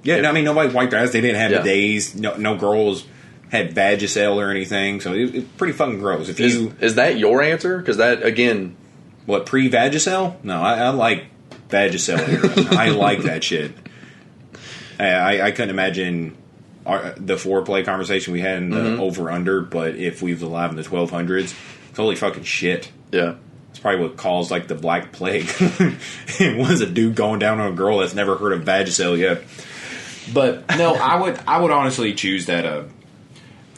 Yeah, I mean, nobody wiped their ass. They didn't have the days. No girls had Vagisil or anything. So it's pretty fucking gross. If is that your answer? Because that, again... What, pre-Vagisil? No, I like Vagisil. I like that shit. I couldn't imagine the foreplay conversation we had in the over-under, but if we was alive in the 1200s, it's holy fucking shit. Yeah. It's probably what caused, like, the Black Plague. It was a dude going down on a girl that's never heard of Vagisil yet. But no, I would honestly choose that.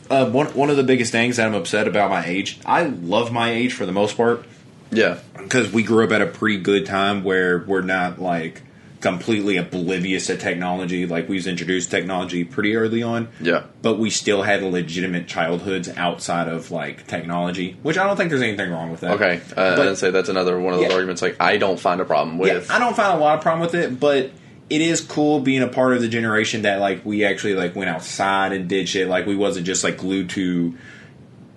One of the biggest things that I'm upset about my age. I love my age for the most part. Yeah, because we grew up at a pretty good time where we're not like completely oblivious to technology. Like we was introduced to technology pretty early on. Yeah, but we still had legitimate childhoods outside of like technology, which I don't think there's anything wrong with that. Okay, I'd say that's another one of those arguments. Like I don't find a problem with. I don't find a lot of problem with it, but. It is cool being a part of the generation that like we actually like went outside and did shit. Like we wasn't just like glued to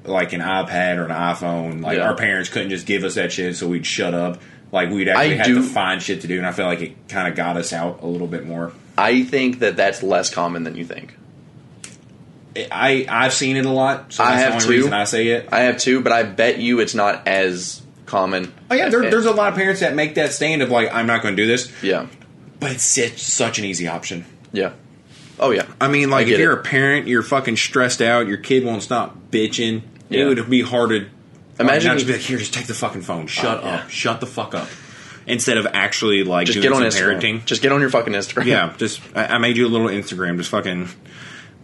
like an iPad or an iPhone. Like our parents couldn't just give us that shit, so we'd shut up. Like we'd actually have to find shit to do, and I feel like it kind of got us out a little bit more. I think that that's less common than you think. I've seen it a lot, so that's the only reason I say it. I have too, but I bet you it's not as common. Oh yeah, there's a lot of parents that make that stand of like, I'm not going to do this. Yeah. But it's such an easy option. Yeah. Oh yeah. I mean, like, if you're a parent, you're fucking stressed out, your kid won't stop bitching. Yeah. It would be hard to imagine. Just be like, here, just take the fucking phone. Shut up. Shut the fuck up. Instead of actually like just doing some parenting. Just get on your fucking Instagram. Yeah. Just I made you a little Instagram. Just fucking.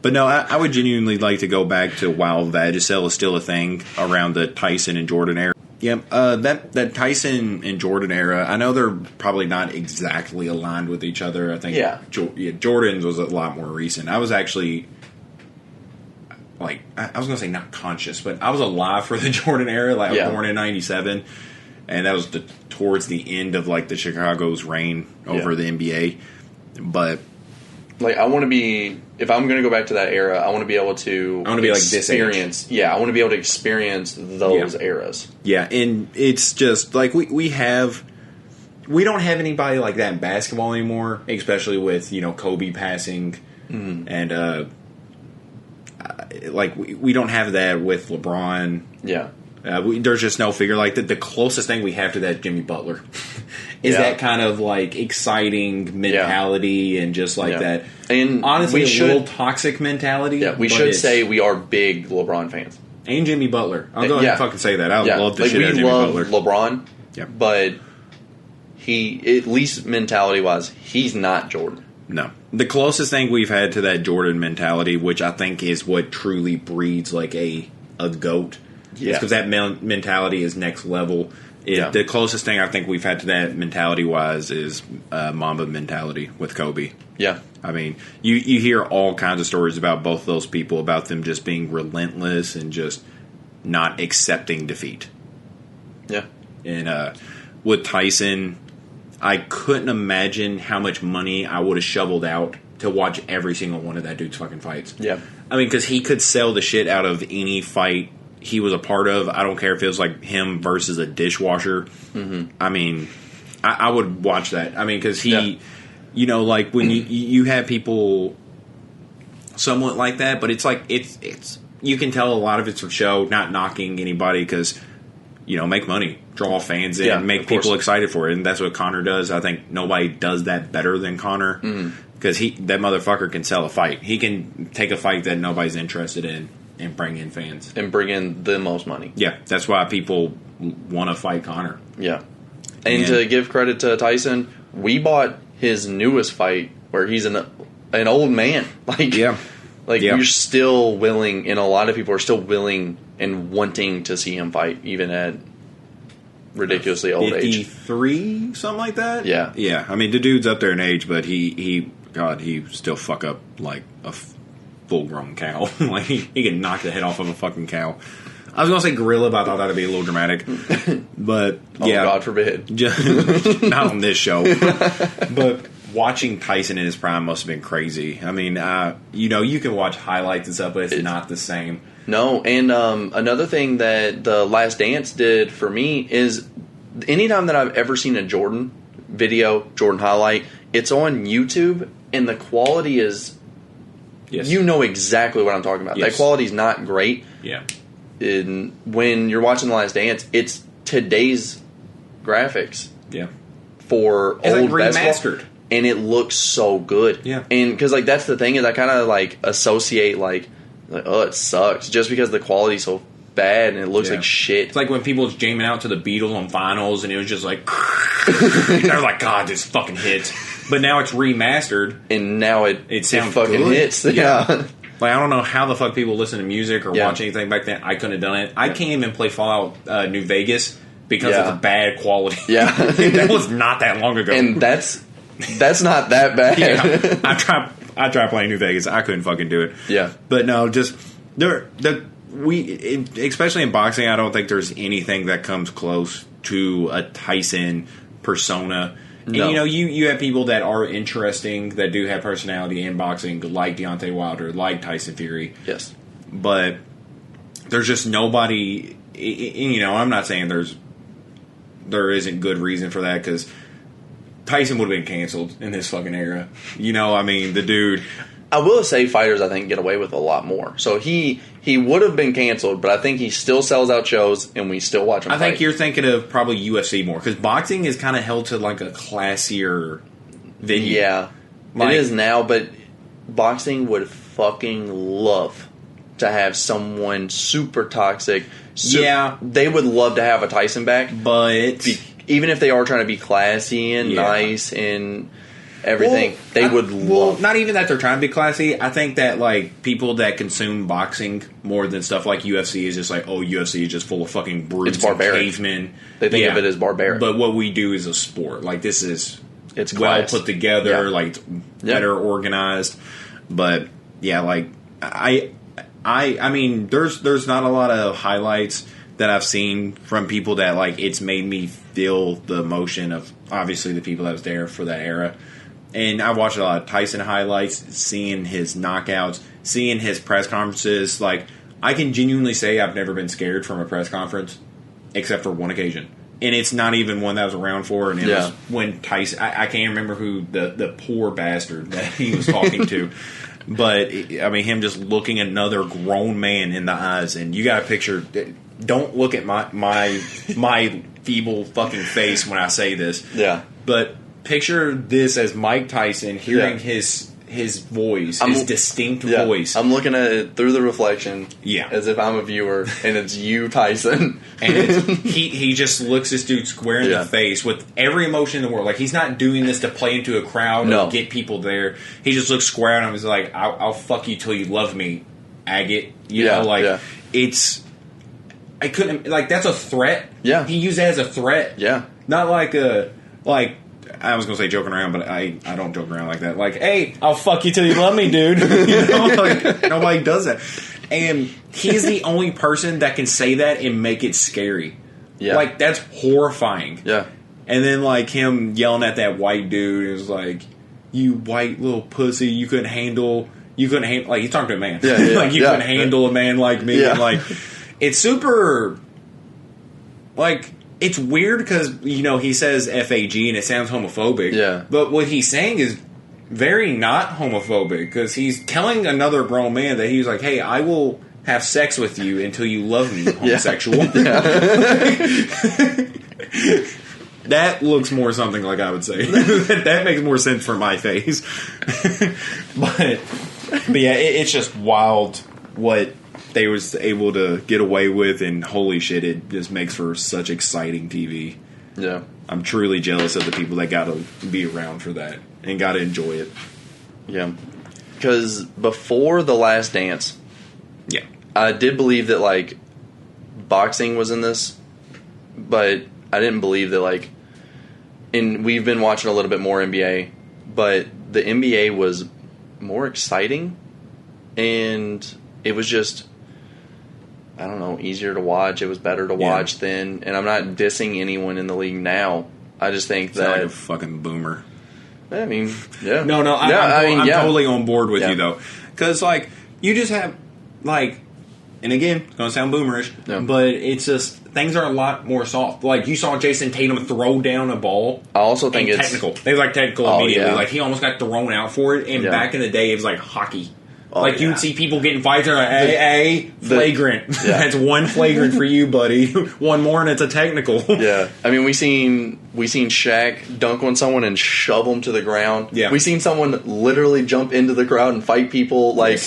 But no, I would genuinely like to go back to while Vagisil is still a thing around the Tyson and Jordan era. Yeah, that Tyson and Jordan era, I know they're probably not exactly aligned with each other. I think Jordan's was a lot more recent. I was actually, like, I was going to say not conscious, but I was alive for the Jordan era. Like, I was born in 97, and that was towards the end of, like, the Chicago's reign over the NBA. But... like, I want to be, if I'm going to go back to that era, I want to be able to I want to be like this age. Yeah, I want to be able to experience those eras. Yeah, and it's just, like, we don't have anybody like that in basketball anymore, especially with, Kobe passing, and, like, we don't have that with LeBron. Yeah. There's just no figure like that. The closest thing we have to that, Jimmy Butler, is that kind of like exciting mentality and just like that. And honestly, a little toxic mentality. Yeah, we should say we are big LeBron fans and Jimmy Butler. I'll go ahead and fucking say that. I love the shit out of Jimmy Butler. We love LeBron, but he, at least mentality wise, he's not Jordan. No, the closest thing we've had to that Jordan mentality, which I think is what truly breeds like a GOAT. Yeah, because that mentality is next level. The closest thing I think we've had to that mentality-wise is Mamba mentality with Kobe. Yeah. I mean, you hear all kinds of stories about both those people, about them just being relentless and just not accepting defeat. Yeah. And with Tyson, I couldn't imagine how much money I would have shoveled out to watch every single one of that dude's fucking fights. Yeah. I mean, because he could sell the shit out of any fight he was a part of. I don't care if it was like him versus a dishwasher. Mm-hmm. I mean, I would watch that. I mean, because he, like when you have people somewhat like that, but it's like it's you can tell a lot of it's for show, not knocking anybody because make money, draw fans in, make people excited for it, and that's what Conor does. I think nobody does that better than Conor because that motherfucker can sell a fight. He can take a fight that nobody's interested in and bring in fans. And bring in the most money. Yeah, that's why people want to fight Conor. Yeah. And to give credit to Tyson, we bought his newest fight where he's an old man. You're still willing, and a lot of people are still willing and wanting to see him fight, even at ridiculously old age. 53, something like that? Yeah. Yeah, I mean, the dude's up there in age, but he still fuck up like a full-grown cow. Like he can knock the head off of a fucking cow. I was gonna say gorilla, but I thought that'd be a little dramatic. But God forbid, not on this show. But watching Tyson in his prime must have been crazy. I mean, you can watch highlights and stuff, but it's not the same. No, and another thing that The Last Dance did for me is anytime that I've ever seen a Jordan video, Jordan highlight, it's on YouTube, and the quality is. Yes. You know exactly what I'm talking about. Yes. That quality's not great. Yeah. When you're watching The Last Dance, it's today's graphics. Yeah. For it's old like basketball, remastered, and it looks so good. Yeah. And because that's the thing is I kind of associate it sucks just because the quality's so bad and it looks like shit. It's like when people was jamming out to the Beatles on vinyls and it was just like they're like, God, this fucking hits. But now it's remastered, and now it sounds fucking good. hits. Yeah. Like I don't know how the fuck people listen to music or watch anything back then. I couldn't have done it. I can't even play Fallout New Vegas because of the bad quality. Yeah, that was not that long ago, and that's not that bad. Yeah. I tried playing New Vegas. I couldn't fucking do it. Yeah, but no, just especially in boxing, I don't think there's anything that comes close to a Tyson persona. No. And, you have people that are interesting, that do have personality in boxing, like Deontay Wilder, like Tyson Fury. Yes. But there's just nobody, I'm not saying there isn't good reason for that, because Tyson would have been canceled in this fucking era. I mean, the dude... I will say fighters, I think, get away with a lot more. So he would have been canceled, but I think he still sells out shows, and we still watch him fight. I think you're thinking of probably UFC more, because boxing is kind of held to like a classier venue. Yeah, it is now, but boxing would fucking love to have someone super toxic. Yeah. They would love to have a Tyson back, But even if they are trying to be classy and nice and everything, they would love. Well, not even that they're trying to be classy. I think that like people that consume boxing more than stuff like UFC is just like, oh, UFC is just full of fucking brutes, it's barbaric. And cavemen. They think of it as barbaric. But what we do is a sport. Like this is it's well class. put together, like better organized. But yeah, like I mean, there's not a lot of highlights that I've seen from people that like it's made me feel the emotion of obviously the people that was there for that era. And I watched a lot of Tyson highlights, seeing his knockouts, seeing his press conferences. Like, I can genuinely say I've never been scared from a press conference, except for one occasion. And it's not even one that I was around for. And it was when Tyson, I can't remember who the poor bastard that he was talking to. But, I mean, him just looking another grown man in the eyes. And you got to picture, don't look at my feeble fucking face when I say this. Yeah. But picture this as Mike Tyson hearing his voice, his distinct voice. I'm looking at it through the reflection, Yeah. as if I'm a viewer, and it's you, Tyson. And he just looks this dude square in the face with every emotion in the world. Like, he's not doing this to play into a crowd or get people there. He just looks square at him and is like, I'll fuck you till you love me, agate. You know, like, it's... I couldn't... Like, that's a threat. Yeah. He used it as a threat. Yeah. Not like a... Like... I was going to say joking around, but I don't joke around like that. Like, hey, I'll fuck you till you love me, dude. You know, like, nobody does that. And he's the only person that can say that and make it scary. Yeah. Like, that's horrifying. Yeah. And then, like, him yelling at that white dude is like, you white little pussy, you couldn't handle, like, he's talking to a man. Yeah, like, you couldn't handle a man like me. Yeah. And, like, it's super, like... It's weird because, you know, he says FAG and it sounds homophobic. Yeah. But what he's saying is very not homophobic because he's telling another grown man that he's like, hey, I will have sex with you until you love me, homosexual. That looks more something like I would say. That makes more sense for my face. But yeah, it's just wild what they was able to get away with, and holy shit, it just makes for such exciting TV. Yeah. I'm truly jealous of the people that got to be around for that and got to enjoy it. Yeah. Because before The Last Dance, I did believe that, like, boxing was in this, but I didn't believe that, like, we've been watching a little bit more NBA, but the NBA was more exciting, and it was just... I don't know, easier to watch. It was better to watch then. And I'm not dissing anyone in the league now. I just think that... like a fucking boomer. I mean, yeah. No, I'm totally on board with you, though. Because, like, you just have, like... And again, it's going to sound boomerish, but it's just... Things are a lot more soft. Like, you saw Jason Tatum throw down a ball. I also think it's... technical. They were, like, technical immediately. Yeah. Like, he almost got thrown out for it. And back in the day, it was like hockey. Like, you'd see people getting fights, and like, flagrant. That's one flagrant for you, buddy. One more, and it's a technical. Yeah. I mean, we seen Shaq dunk on someone and shove them to the ground. Yeah. We seen someone literally jump into the crowd and fight people. Like,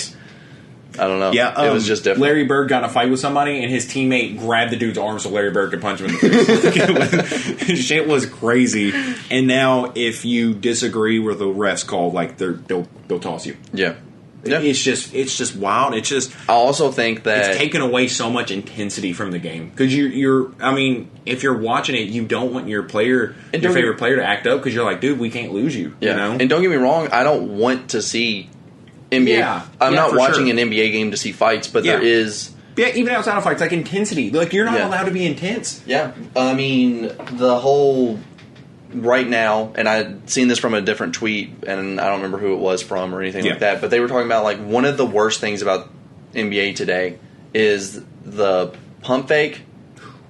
I don't know. Yeah, it was just different. Larry Bird got in a fight with somebody, and his teammate grabbed the dude's arm so Larry Bird could punch him in the face. Shit was crazy. And now, if you disagree with the ref's call, like, they'll toss you. Yeah. Yeah. It's just wild. It's just. I also think that it's taken away so much intensity from the game because you're. I mean, if you're watching it, you don't want your favorite player to act up because you're like, dude, we can't lose you. Yeah. You know? And don't get me wrong, I don't want to see NBA. Yeah. I'm not watching an NBA game to see fights, but there is. Yeah, even outside of fights, like intensity. Like you're not allowed to be intense. Yeah, I mean the whole. Right now, and I'd seen this from a different tweet, and I don't remember who it was from or anything like that, but they were talking about, like, one of the worst things about NBA today is the pump fake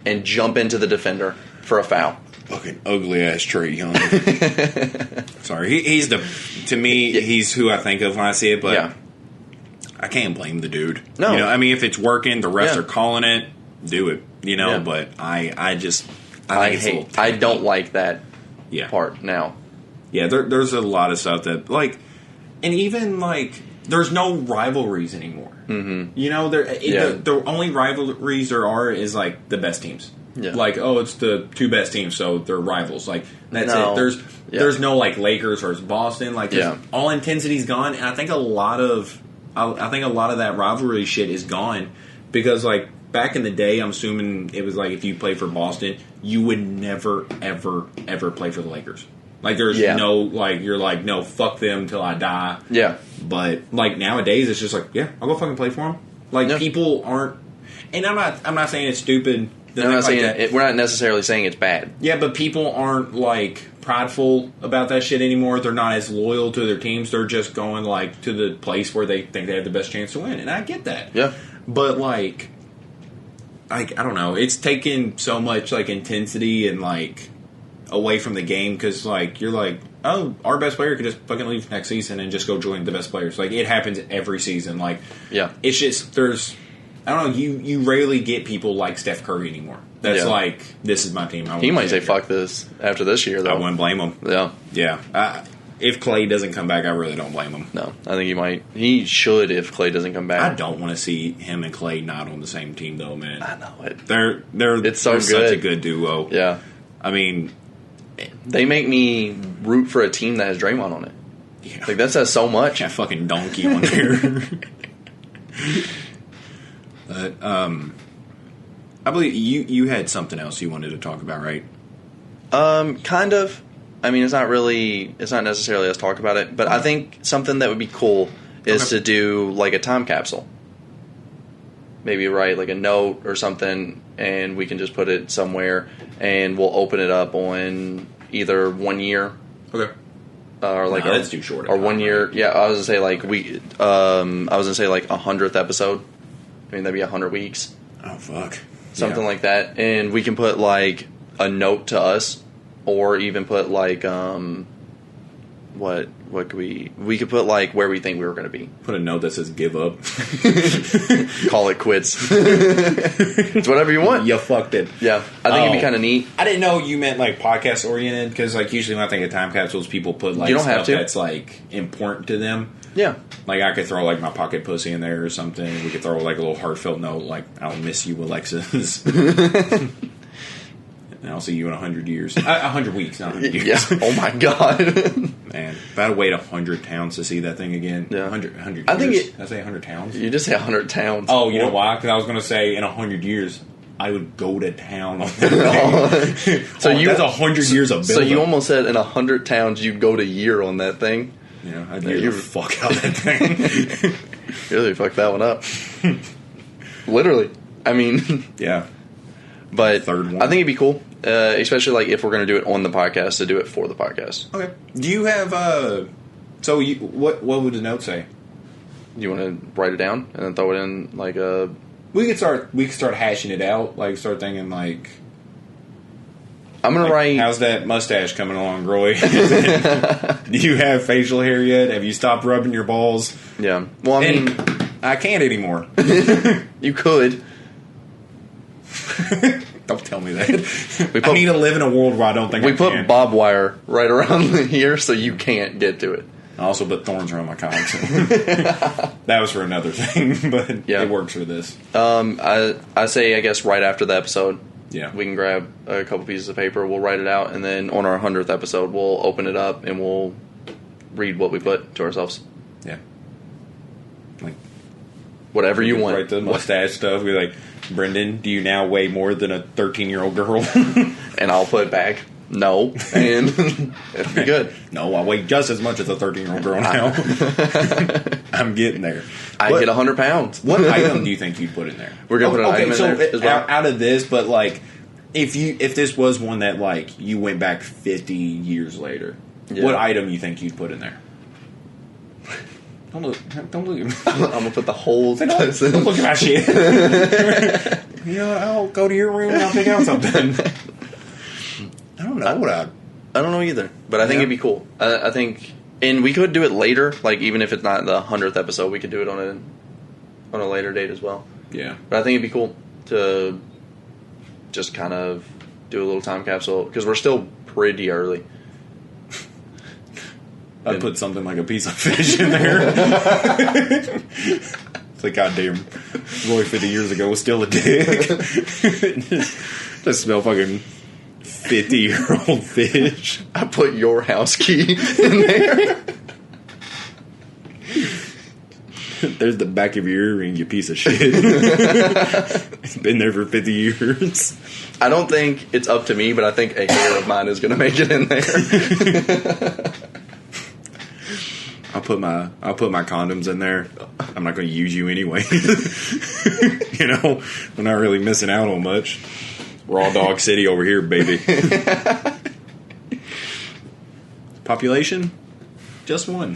and jump into the defender for a foul. Fucking ugly ass Trae Young. Sorry, he's he's who I think of when I see it, but I can't blame the dude. No, I mean, if it's working, the refs are calling it, do it. But I don't like that part now. Yeah, there's a lot of stuff that and even there's no rivalries anymore. Mm-hmm. The only rivalries there are is the best teams. Yeah. It's the two best teams, so they're rivals. That's it. There's no Lakers versus Boston. All intensity's gone, and I think a lot of that rivalry shit is gone because back in the day, I'm assuming it was if you played for Boston, you would never ever ever play for the Lakers. There's no you're no, fuck them till I die. Yeah. But nowadays it's just I'll go fucking play for them. People aren't, and I'm not saying it's stupid. I'm not saying we're not necessarily saying it's bad. Yeah, but people aren't prideful about that shit anymore. They're not as loyal to their teams. They're just going to the place where they think they have the best chance to win, and I get that. Yeah. But I don't know. It's taken so much intensity and away from the game because you're oh, our best player could just fucking leave next season and just go join the best players. It happens every season. It's just I don't know. You rarely get people like Steph Curry anymore. That's this is my team. He might say fuck this after this year, though. I wouldn't blame him. Yeah. If Clay doesn't come back, I really don't blame him. No, I think he might. He should if Clay doesn't come back. I don't want to see him and Clay not on the same team, though, man. I know it. They're such a good duo. Yeah. I mean, they make me root for a team that has Draymond on it. Yeah. That says so much. That fucking donkey on there. But I believe you had something else you wanted to talk about, right? Kind of. I mean, it's not necessarily us talk about it, but I think something that would be cool is to do a time capsule. Maybe write a note or something, and we can just put it somewhere, and we'll open it up on either 1 year. Okay. Or that's too short. Or 1 year. Right? Yeah, I was gonna say I was gonna say 100th episode. I mean, that'd be 100 weeks. Oh fuck. Something like that, and we can put a note to us, or even put what could we could put where we think we were going to be. Put a note that says give up. Call it quits. It's whatever you want. You fucked it. Yeah, I think it'd be kind of neat. I didn't know you meant podcast oriented because usually when I think of time capsules, people put you don't stuff have to. That's important to them. Yeah. I could throw my pocket pussy in there or something. We could throw a little heartfelt note I'll miss you, Alexis. And I'll see you in 100 years. 100 weeks, not 100 years. Yeah. Oh my god. Man, if I had to wait 100 towns to see that thing again. Yeah. 100 years. I think Did I say 100 towns? You just say 100 towns. Oh, you know why? Because I was going to say in 100 years, I would go to town on that thing. That's 100 years of build-up. So you almost said in 100 towns you'd go to year on that thing. Yeah, I'd the fuck out that thing. You really fucked that one up. Literally. I mean... Yeah. But third one. I think it'd be cool, especially if we're going to do it on the podcast, to do it for the podcast. Okay. Do you have what would the note say? You want to write it down and then throw it in a... We could start hashing it out. Start thinking I'm going to write... How's that mustache coming along, Roy? Do you have facial hair yet? Have you stopped rubbing your balls? Yeah. Well, I mean... I can't anymore. You could. Don't tell me that. I need to live in a world where I don't think we put barbed wire right around here so you can't get to it. I also put thorns around my cock. So. That was for another thing, but it works for this. I say, I guess, right after the episode, we can grab a couple pieces of paper, we'll write it out, and then on our 100th episode, we'll open it up and we'll read what we put to ourselves. Yeah. Whatever you want. Write the mustache stuff. We're Brenden, do you now weigh more than a 13-year-old girl? And I'll put back, no. And it'll be good. No, I weigh just as much as a 13-year-old girl now. I'm getting there. I hit 100 pounds. What item do you think you'd put in there? We're going to put an item in there as well? Out of this, but if this was one that you went back 50 years later, what item you think you'd put in there? Don't look. I'm gonna put the whole. Don't look at my shit. I'll go to your room and I'll pick out something. I don't don't know what I don't know either, but I think it'd be cool. I think, and we could do it later, like even if it's not the 100th episode, we could do it on a later date as well. Yeah. But I think it'd be cool to just kind of do a little time capsule, because we're still pretty early. I'd put something like a piece of fish in there. It's like, goddamn, Roy 50 years ago was still a dick. Just smell fucking 50-year-old fish. I put your house key in there. There's the back of your earring, you piece of shit. It's been there for 50 years. I don't think it's up to me, but I think a hair of mine is going to make it in there. I'll put my condoms in there. I'm not going to use you anyway. You know, we're not really missing out on much. Raw Dog City over here, baby. Population? Just one.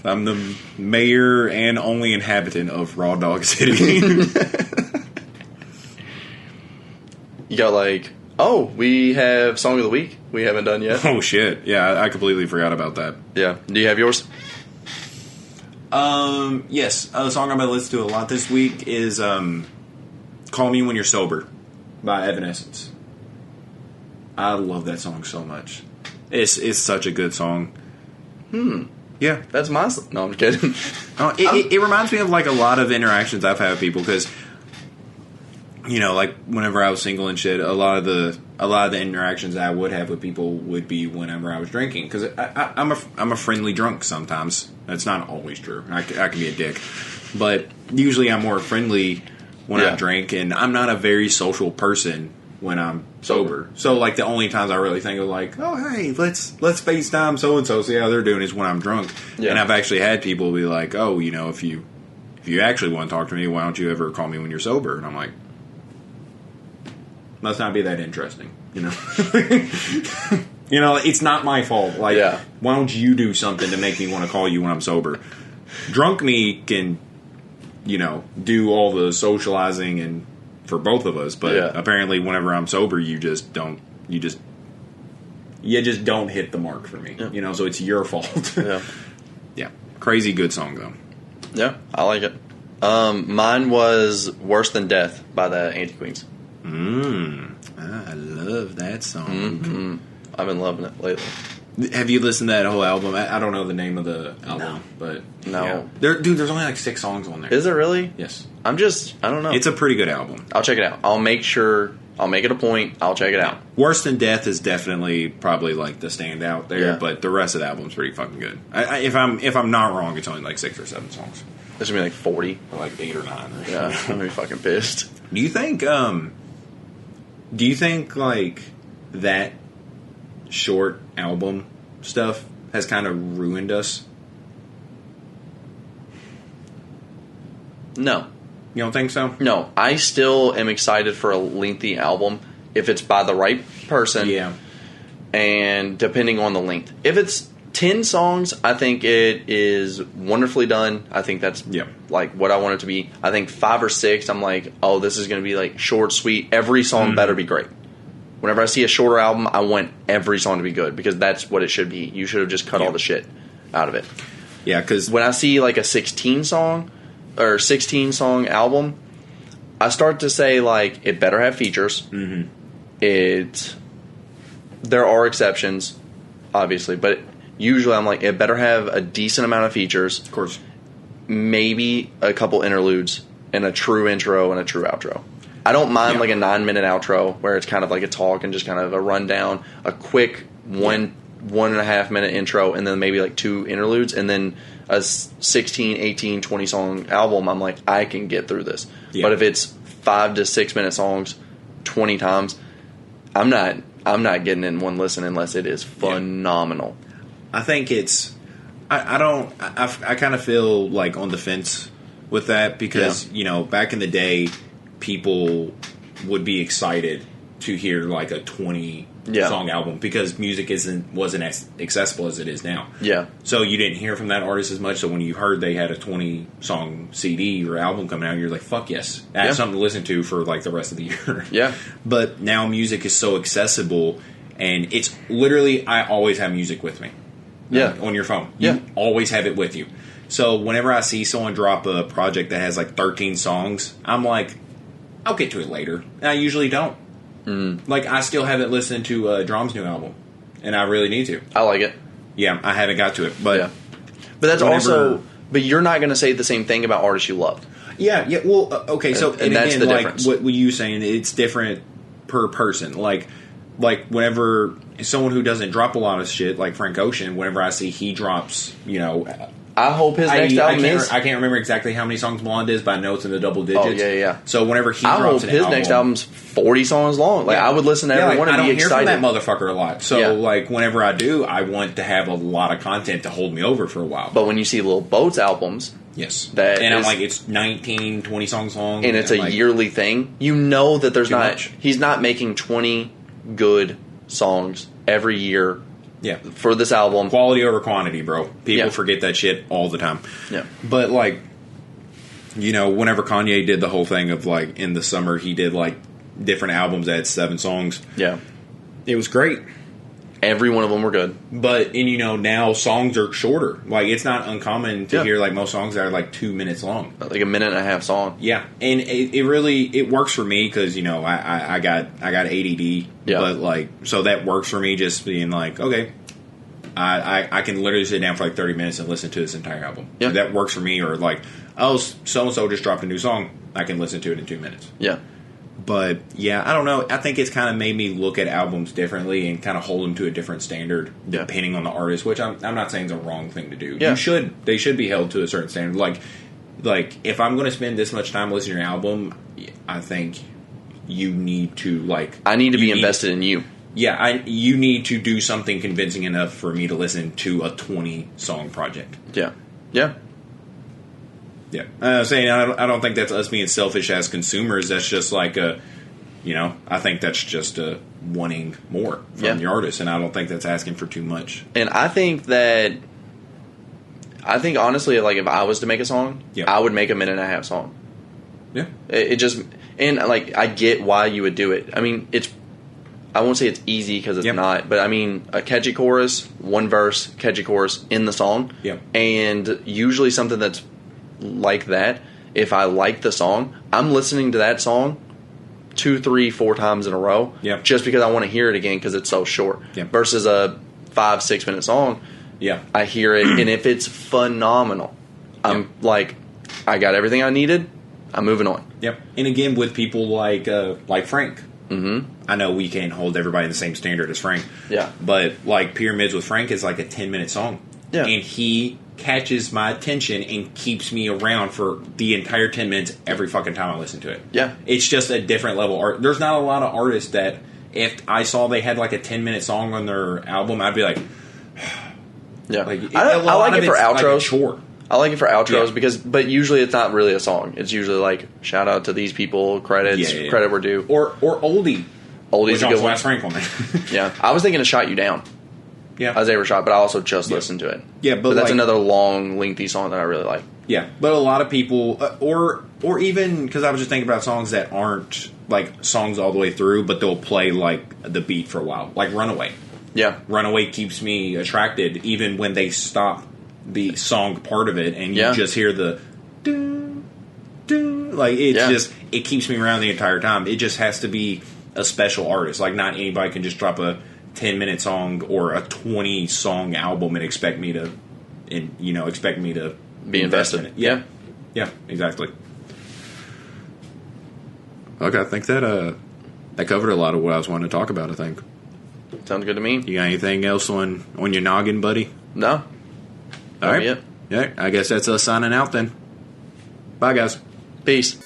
I'm the mayor and only inhabitant of Raw Dog City. You got like, we have Song of the Week we haven't done yet. Oh shit. Yeah, I completely forgot about that. Yeah. Do you have yours? Yes. The song I'm going to listen to a lot this week is Call Me When You're Sober by Evanescence. I love that song so much. It's such a good song. Yeah. That's my... No, I'm kidding. It reminds me of like a lot of interactions I've had with people, because, you know, like whenever I was single and shit, a lot of the interactions I would have with people would be whenever I was drinking, because I'm a friendly drunk sometimes. That's not always true. I can be a dick, but usually I'm more friendly when I drink, and I'm not a very social person when I'm sober. So like the only times I really think of like, oh hey, let's FaceTime so and so, see how they're doing, is when I'm drunk. Yeah. And I've actually had people be like, oh, you know, if you actually want to talk to me, why don't you ever call me when you're sober? And I'm like, must not be that interesting, you know. You know, it's not my fault. Like, why don't you do something to make me want to call you when I'm sober? Drunk me can, you know, do all the socializing and for both of us, but apparently whenever I'm sober, you just don't hit the mark for me. You know, so it's your fault. Yeah. Crazy good song though. Yeah, I like it. Mine was Worse Than Death by the Anti-Queens. I love that song. Mm-hmm. I've been loving it lately. Have you listened to that whole album? I don't know the name of the album, but no. Yeah. There's only like 6 songs on there. Is it really? Yes. I don't know. It's a pretty good album. I'll check it out. I'll make it a point. I'll check it out. Worse Than Death is definitely probably like the standout there, but the rest of the album's pretty fucking good. If I'm not wrong, it's only like 6 or 7 songs. This should be like 40, or like 8 or 9. Yeah, I'm gonna be fucking pissed. Do you think like that short album stuff has kind of ruined us? No. You don't think so? No. I still am excited for a lengthy album if it's by the right person. Yeah. And depending on the length. If it's 10 songs, I think it is wonderfully done. I think that's like what I want it to be. I think 5 or 6, I'm like, oh, this is going to be like short, sweet. Every song better be great. Whenever I see a shorter album, I want every song to be good, because that's what it should be. You should have just cut all the shit out of it. Yeah, because when I see like a 16 song album, I start to say like it better have features. Mm-hmm. There are exceptions, obviously, but usually I'm like, it better have a decent amount of features. Of course. Maybe a couple interludes and a true intro and a true outro. I don't mind like a 9-minute outro where it's kind of like a talk and just kind of a rundown, a quick 1.5 minute intro, and then maybe like 2 interludes, and then a 16, 18, 20 song album. I'm like, I can get through this. Yeah. But if it's 5 to 6 minute songs 20 times, I'm not getting in one listen unless it is phenomenal. I think it's I kind of feel like on the fence with that, because you know, back in the day, people would be excited to hear like a 20 song album because music wasn't as accessible as it is now. Yeah. So you didn't hear from that artist as much. So when you heard they had a 20 song CD or album coming out, you're like, fuck yes. I have something to listen to for like the rest of the year. Yeah. But now music is so accessible, and it's literally, I always have music with me. Yeah. On your phone. You always have it with you. So whenever I see someone drop a project that has like 13 songs, I'm like, I'll get to it later. And I usually don't. Like, I still haven't listened to Drum's new album, and I really need to. I like it. Yeah, I haven't got to it, but but that's also. But you're not going to say the same thing about artists you love. Yeah. Well, okay. So and that's again, the like difference. what you saying, it's different per person. Like whenever someone who doesn't drop a lot of shit, like Frank Ocean, whenever I see he drops, I hope his next album is. I can't remember exactly how many songs Blonde is, but I know it's in the double digits. Oh, yeah. So whenever he I drops hope his next album's 40 songs long. Like, I would listen to every one and be excited. I don't hear from that motherfucker a lot. So, like, whenever I do, I want to have a lot of content to hold me over for a while. But when you see Lil Boat's albums... Yes. And I'm like, it's 19, 20 songs long. And it's a yearly thing. You know that there's not... much. He's not making 20 good songs every year. Yeah. For this album. Quality over quantity, bro. People forget that shit all the time. Yeah. But, like, whenever Kanye did the whole thing of, like, in the summer, he did, like, different albums that had 7 songs. Yeah. It was great. Every one of them were good. But, now songs are shorter. Like, it's not uncommon to hear, like, most songs that are, like, 2 minutes long. Like a minute and a half song. Yeah. And it really works for me because, I got ADD. Yeah. But, like, so that works for me just being like, okay, I can literally sit down for, like, 30 minutes and listen to this entire album. Yeah. That works for me. Or, like, oh, so-and-so just dropped a new song. I can listen to it in 2 minutes. Yeah. But, yeah, I don't know. I think it's kind of made me look at albums differently and kind of hold them to a different standard depending on the artist, which I'm not saying is a wrong thing to do. Yeah. They should be held to a certain standard. Like if I'm going to spend this much time listening to an album, I think you need to, like... I need to be invested in you. Yeah, you need to do something convincing enough for me to listen to a 20-song project. Yeah. Yeah. Yeah, I'm saying I don't think that's us being selfish as consumers. That's just like I think that's just wanting more from the artist, and I don't think that's asking for too much. And I think honestly, like if I was to make a song, I would make a minute and a half song. Yeah, it just and like I get why you would do it. I mean, I won't say it's easy because it's not, but I mean a catchy chorus, one verse, catchy chorus in the song, and usually something that's like that, if I like the song, I'm listening to that song 2, 3, 4 times in a row just because I want to hear it again because it's so short versus a 5-6 minute song. I hear it and if it's phenomenal, I'm like, I got everything I needed, I'm moving on. And again, with people like Frank, I know we can't hold everybody in the same standard as Frank, but like Pyramids with Frank is like a 10-minute song, and he catches my attention and keeps me around for the entire 10 minutes every fucking time I listen to it. It's just a different level art. There's not a lot of artists that if I saw they had like a 10-minute song on their album, I'd be like, I like it for outros. Like a chore. I like it for outros but usually it's not really a song. It's usually like shout out to these people, credits, credit were due, or oldie. Oldie's a good one. Frank on that. I was thinking of Shot You Down. As they were shot, but I also just listened to it. But that's another long, lengthy song that I really like. But a lot of people, or even because I was just thinking about songs that aren't like songs all the way through, but they'll play like the beat for a while, like Runaway. Runaway keeps me attracted even when they stop the song part of it, and you just hear the doo, doo, like it's it keeps me around the entire time. It just has to be a special artist. Like not anybody can just drop a 10-minute song or a 20-song album and expect me to be invested in it. Yeah, exactly. Okay, I think that covered a lot of what I was wanting to talk about, I think. Sounds good to me. You got anything else on your noggin, buddy? No. All right. Yeah, I guess that's us signing out then. Bye, guys. Peace.